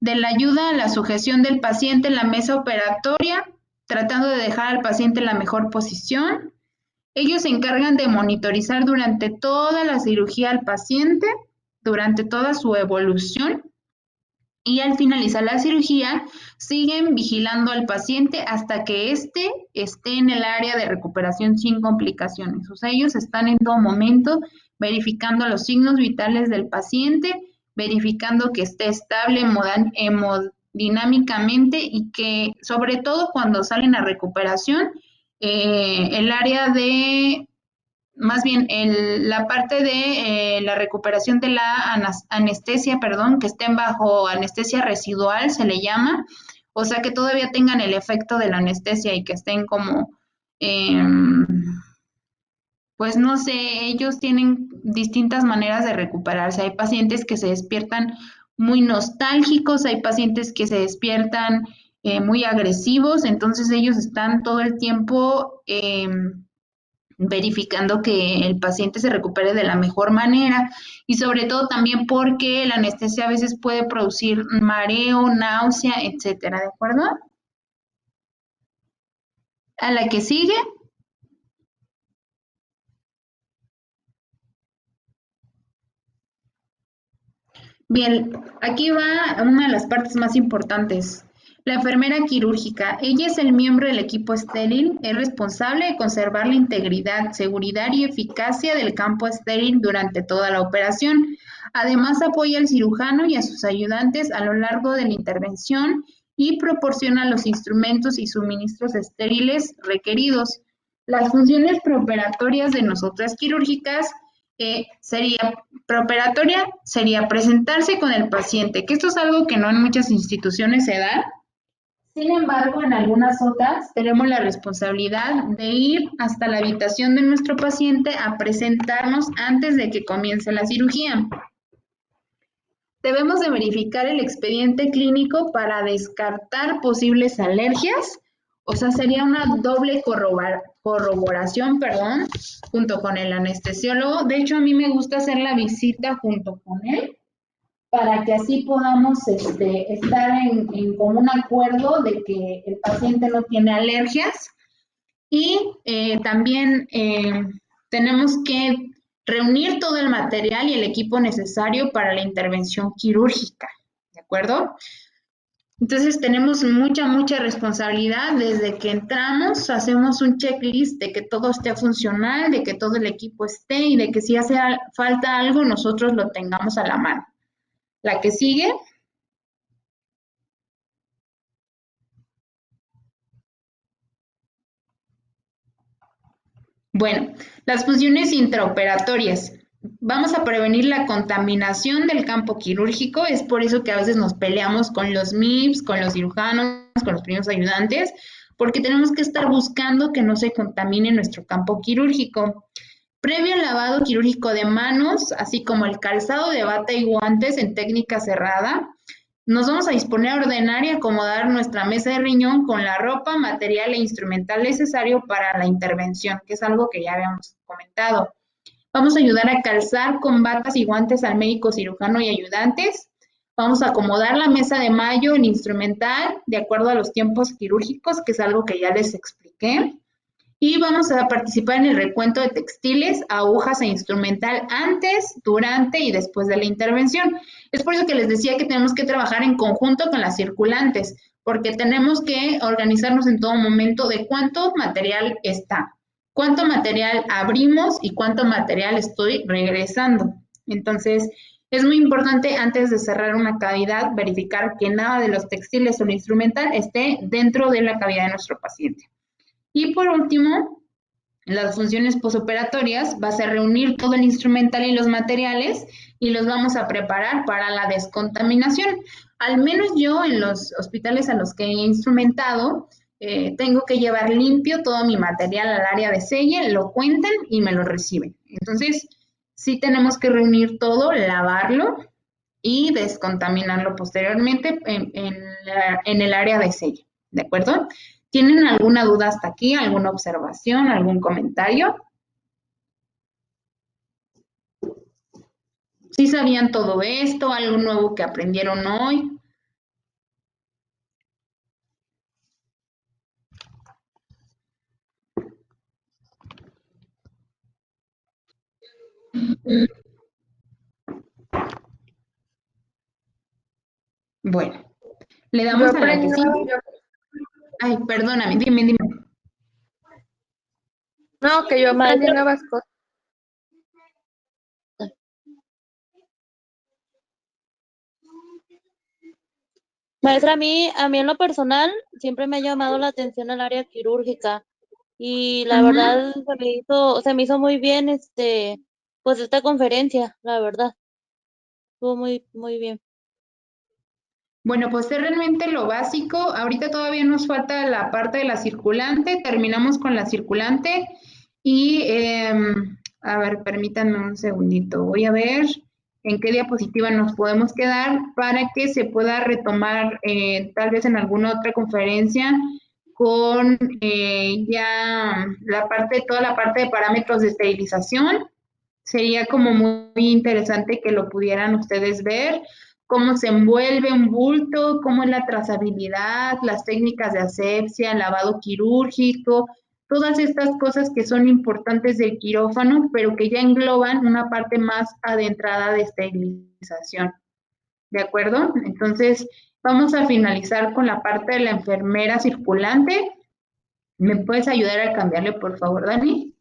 de la ayuda a la sujeción del paciente en la mesa operatoria, tratando de dejar al paciente en la mejor posición. Ellos se encargan de monitorizar durante toda la cirugía al paciente, durante toda su evolución, y al finalizar la cirugía siguen vigilando al paciente hasta que éste esté en el área de recuperación sin complicaciones. O sea, ellos están en todo momento verificando los signos vitales del paciente, verificando que esté estable hemodinámicamente y que, sobre todo cuando salen a recuperación, el área de, más bien la parte de la recuperación de la anestesia, que estén bajo anestesia residual, se le llama, o sea que todavía tengan el efecto de la anestesia y que estén como, pues no sé, ellos tienen distintas maneras de recuperarse. Hay pacientes que se despiertan muy nostálgicos, hay pacientes que se despiertan muy agresivos, entonces ellos están todo el tiempo verificando que el paciente se recupere de la mejor manera y sobre todo también porque la anestesia a veces puede producir mareo, náusea, etcétera, ¿de acuerdo? A la que sigue. Bien, aquí va una de las partes más importantes. La enfermera quirúrgica, ella es el miembro del equipo estéril, es responsable de conservar la integridad, seguridad y eficacia del campo estéril durante toda la operación. Además, apoya al cirujano y a sus ayudantes a lo largo de la intervención y proporciona los instrumentos y suministros estériles requeridos. Las funciones preoperatorias de nosotras quirúrgicas sería preoperatoria, sería presentarse con el paciente, que esto es algo que no en muchas instituciones se da. Sin embargo, en algunas otras tenemos la responsabilidad de ir hasta la habitación de nuestro paciente a presentarnos antes de que comience la cirugía. Debemos de verificar el expediente clínico para descartar posibles alergias, o sea, sería una doble corroboración, junto con el anestesiólogo. De hecho, a mí me gusta hacer la visita junto con él, para que así podamos estar en común acuerdo de que el paciente no tiene alergias. Y también tenemos que reunir todo el material y el equipo necesario para la intervención quirúrgica, ¿de acuerdo? Entonces tenemos mucha responsabilidad. Desde que entramos hacemos un checklist de que todo esté funcional, de que todo el equipo esté y de que si hace falta algo nosotros lo tengamos a la mano. La que sigue. Bueno, las funciones intraoperatorias. Vamos a prevenir la contaminación del campo quirúrgico, es por eso que a veces nos peleamos con los MIPS, con los cirujanos, con los primeros ayudantes, porque tenemos que estar buscando que no se contamine nuestro campo quirúrgico. Previo lavado quirúrgico de manos, así como el calzado de bata y guantes en técnica cerrada, nos vamos a disponer a ordenar y acomodar nuestra mesa de riñón con la ropa, material e instrumental necesario para la intervención, que es algo que ya habíamos comentado. Vamos a ayudar a calzar con batas y guantes al médico cirujano y ayudantes. Vamos a acomodar la mesa de mayo en instrumental de acuerdo a los tiempos quirúrgicos, que es algo que ya les expliqué. Y vamos a participar en el recuento de textiles, agujas e instrumental antes, durante y después de la intervención. Es por eso que les decía que tenemos que trabajar en conjunto con las circulantes, porque tenemos que organizarnos en todo momento de cuánto material está, cuánto material abrimos y cuánto material estoy regresando. Entonces, es muy importante antes de cerrar una cavidad verificar que nada de los textiles o el instrumental esté dentro de la cavidad de nuestro paciente. Y por último, las funciones posoperatorias va a ser reunir todo el instrumental y los materiales y los vamos a preparar para la descontaminación. Al menos yo en los hospitales a los que he instrumentado, tengo que llevar limpio todo mi material al área de selle, lo cuentan y me lo reciben. Entonces, sí tenemos que reunir todo, lavarlo y descontaminarlo posteriormente en el área de selle, ¿de acuerdo? ¿Tienen alguna duda hasta aquí? ¿Alguna observación? ¿Algún comentario? ¿Sí sabían todo esto? ¿Algo nuevo que aprendieron hoy? Bueno, le damos a la que sigue. Ay, perdóname, dime. No, que yo aprendí nuevas cosas. Maestra, a mí en lo personal siempre me ha llamado la atención el área quirúrgica y la verdad se me hizo muy bien pues esta conferencia, la verdad. Estuvo muy bien. Bueno, pues es realmente lo básico. Ahorita todavía nos falta la parte de la circulante. Terminamos con la circulante y, a ver, permítanme un segundito. Voy a ver en qué diapositiva nos podemos quedar para que se pueda retomar tal vez en alguna otra conferencia con ya toda la parte de parámetros de esterilización. Sería como muy interesante que lo pudieran ustedes ver, cómo se envuelve un bulto, cómo es la trazabilidad, las técnicas de asepsia, lavado quirúrgico, todas estas cosas que son importantes del quirófano, pero que ya engloban una parte más adentrada de esterilización. ¿De acuerdo? Entonces, vamos a finalizar con la parte de la enfermera circulante. ¿Me puedes ayudar a cambiarle, por favor, Dani?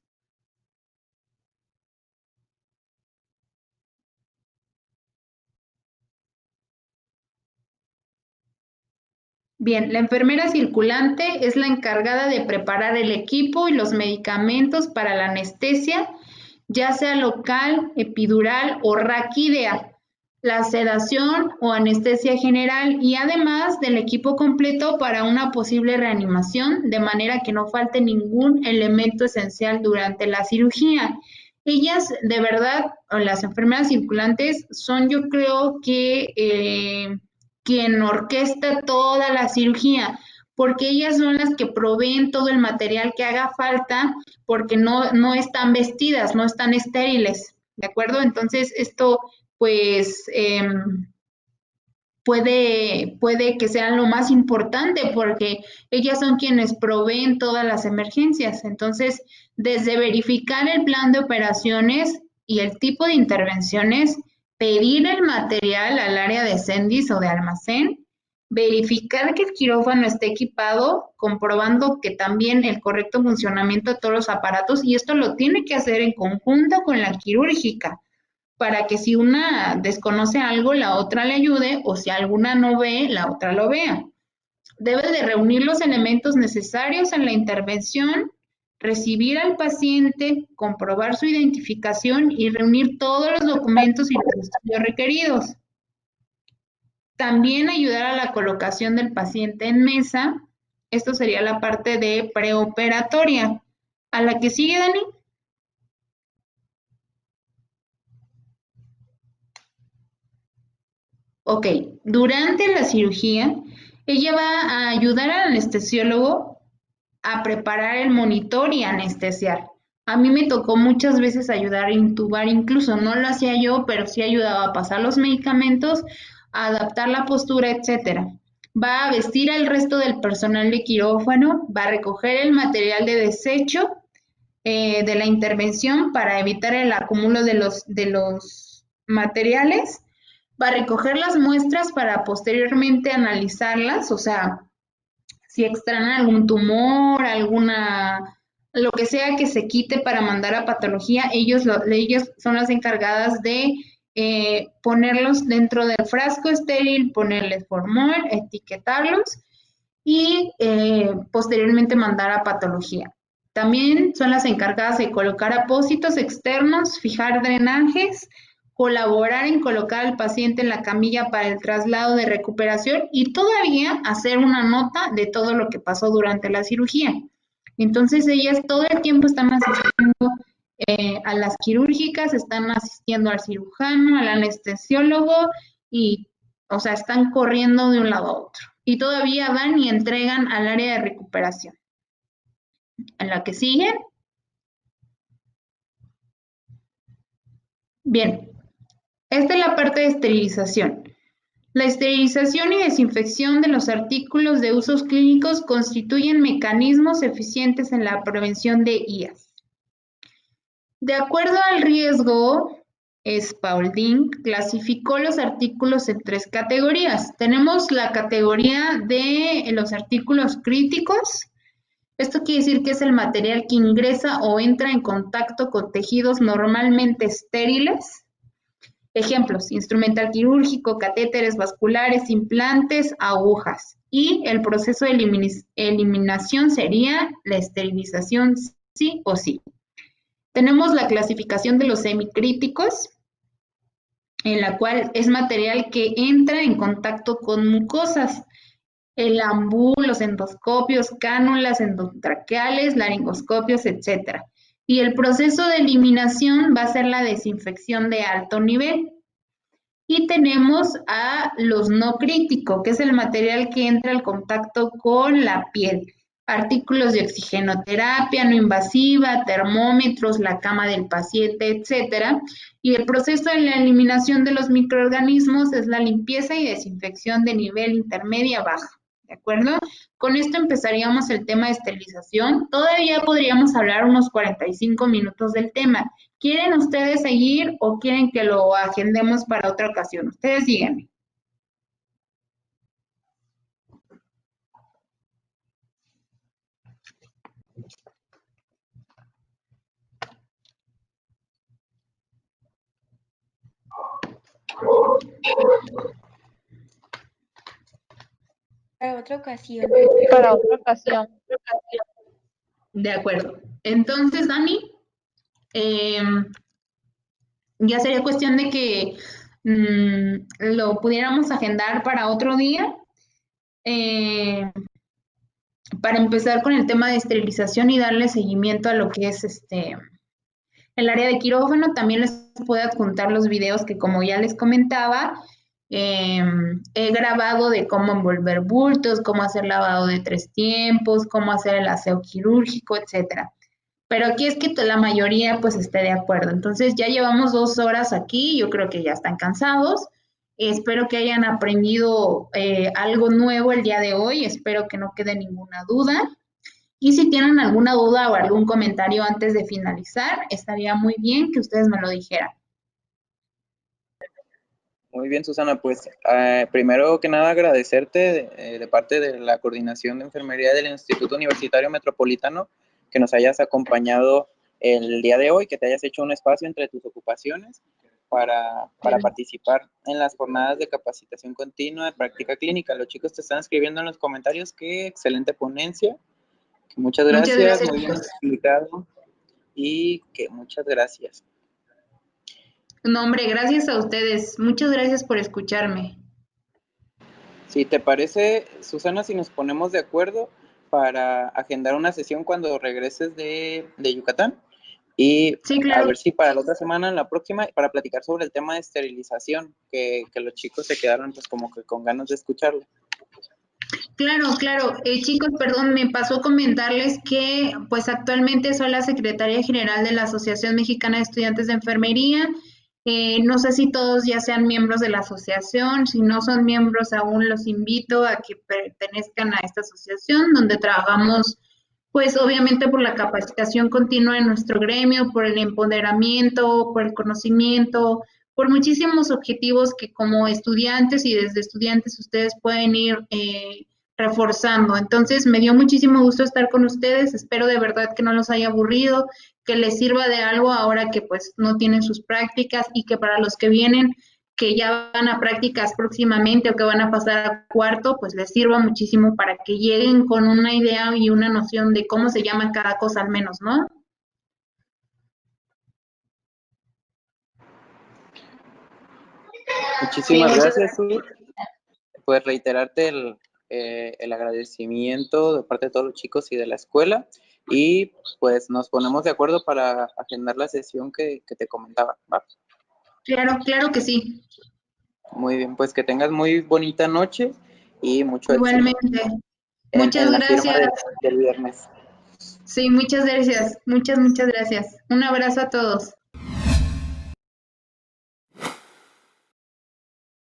Bien, la enfermera circulante es la encargada de preparar el equipo y los medicamentos para la anestesia ya sea local, epidural o raquídea, la sedación o anestesia general y además del equipo completo para una posible reanimación, de manera que no falte ningún elemento esencial durante la cirugía. Ellas, de verdad, las enfermeras circulantes son, yo creo que quien orquesta toda la cirugía, porque ellas son las que proveen todo el material que haga falta, porque no están vestidas, no están estériles, ¿de acuerdo? Entonces, esto, pues, puede que sean lo más importante, porque ellas son quienes proveen todas las emergencias. Entonces, desde verificar el plan de operaciones y el tipo de intervenciones, pedir el material al área de CENDIS o de almacén, verificar que el quirófano esté equipado, comprobando que también el correcto funcionamiento de todos los aparatos, y esto lo tiene que hacer en conjunto con la quirúrgica, para que si una desconoce algo, la otra le ayude, o si alguna no ve, la otra lo vea. Debe de reunir los elementos necesarios en la intervención, recibir al paciente, comprobar su identificación y reunir todos los documentos y los estudios requeridos. También ayudar a la colocación del paciente en mesa. Esto sería la parte de preoperatoria. ¿A la que sigue, Dani? Ok, durante la cirugía, ella va a ayudar al anestesiólogo a preparar el monitor y anestesiar. A mí me tocó muchas veces ayudar a intubar, incluso no lo hacía yo, pero sí ayudaba a pasar los medicamentos, a adaptar la postura, etcétera. Va a vestir al resto del personal de quirófano, va a recoger el material de desecho de la intervención para evitar el acúmulo de los materiales, va a recoger las muestras para posteriormente analizarlas, o sea, si extraen algún tumor, lo que sea que se quite para mandar a patología, ellos son las encargadas de ponerlos dentro del frasco estéril, ponerles formol, etiquetarlos y posteriormente mandar a patología. También son las encargadas de colocar apósitos externos, fijar drenajes, colaborar en colocar al paciente en la camilla para el traslado de recuperación y todavía hacer una nota de todo lo que pasó durante la cirugía. Entonces ellas todo el tiempo están asistiendo a las quirúrgicas, están asistiendo al cirujano, al anestesiólogo y, o sea, están corriendo de un lado a otro. Y todavía van y entregan al área de recuperación. ¿En la que siguen? Bien. Esta es la parte de esterilización. La esterilización y desinfección de los artículos de usos clínicos constituyen mecanismos eficientes en la prevención de IAS. De acuerdo al riesgo, Spaulding clasificó los artículos en 3 categorías. Tenemos la categoría de los artículos críticos. Esto quiere decir que es el material que ingresa o entra en contacto con tejidos normalmente estériles. Ejemplos: instrumental quirúrgico, catéteres vasculares, implantes, agujas. Y el proceso de eliminación sería la esterilización sí o sí. Tenemos la clasificación de los semicríticos, en la cual es material que entra en contacto con mucosas. El ambú, los endoscopios, cánulas endotraqueales, laringoscopios, etc. Y el proceso de eliminación va a ser la desinfección de alto nivel. Y tenemos a los no críticos, que es el material que entra al contacto con la piel. Artículos de oxigenoterapia no invasiva, termómetros, la cama del paciente, etc. Y el proceso de la eliminación de los microorganismos es la limpieza y desinfección de nivel intermedia baja. ¿De acuerdo? Con esto empezaríamos el tema de esterilización. Todavía podríamos hablar unos 45 minutos del tema. ¿Quieren ustedes seguir o quieren que lo agendemos para otra ocasión? Ustedes díganme. Para otra ocasión. Para otra ocasión. De acuerdo. Entonces, Dani. Ya sería cuestión de que lo pudiéramos agendar para otro día. Para empezar con el tema de esterilización y darle seguimiento a lo que es el área de quirófano. También les puedo adjuntar los videos que, como ya les comentaba, he grabado de cómo envolver bultos, cómo hacer lavado de 3 tiempos, cómo hacer el aseo quirúrgico, etcétera. Pero aquí es que la mayoría pues esté de acuerdo. Entonces ya llevamos 2 horas aquí, yo creo que ya están cansados. Espero que hayan aprendido algo nuevo el día de hoy, espero que no quede ninguna duda. Y si tienen alguna duda o algún comentario antes de finalizar, estaría muy bien que ustedes me lo dijeran. Muy bien, Susana, pues primero que nada agradecerte de parte de la Coordinación de Enfermería del Instituto Universitario Metropolitano que nos hayas acompañado el día de hoy, que te hayas hecho un espacio entre tus ocupaciones para participar en las jornadas de capacitación continua de práctica clínica. Los chicos te están escribiendo en los comentarios que excelente ponencia, que muchas gracias, muy bien explicado y que muchas gracias. No, hombre, gracias a ustedes. Muchas gracias por escucharme. Si te parece, Susana, si nos ponemos de acuerdo para agendar una sesión cuando regreses de Yucatán y sí, claro. A ver si para la otra semana, la próxima, para platicar sobre el tema de esterilización, que los chicos se quedaron pues como que con ganas de escucharlo. Claro, claro. Chicos, perdón, me pasó a comentarles que pues actualmente soy la secretaria general de la Asociación Mexicana de Estudiantes de Enfermería. No sé si todos ya sean miembros de la asociación, si no son miembros aún los invito a que pertenezcan a esta asociación donde trabajamos pues obviamente por la capacitación continua en nuestro gremio, por el empoderamiento, por el conocimiento, por muchísimos objetivos que como estudiantes y desde estudiantes ustedes pueden ir reforzando. Entonces, me dio muchísimo gusto estar con ustedes. Espero de verdad que no los haya aburrido, que les sirva de algo ahora que pues no tienen sus prácticas y que para los que vienen, que ya van a prácticas próximamente o que van a pasar a cuarto, pues les sirva muchísimo para que lleguen con una idea y una noción de cómo se llama cada cosa al menos, ¿no? Muchísimas gracias, Su. Pues reiterarte el agradecimiento de parte de todos los chicos y de la escuela y pues nos ponemos de acuerdo para agendar la sesión que te comentaba. ¿Va? Claro, claro que sí. Muy bien, pues que tengas muy bonita noche y mucho éxito. Igualmente. Muchas gracias. La firma del viernes. Sí, muchas gracias. Muchas gracias. Un abrazo a todos.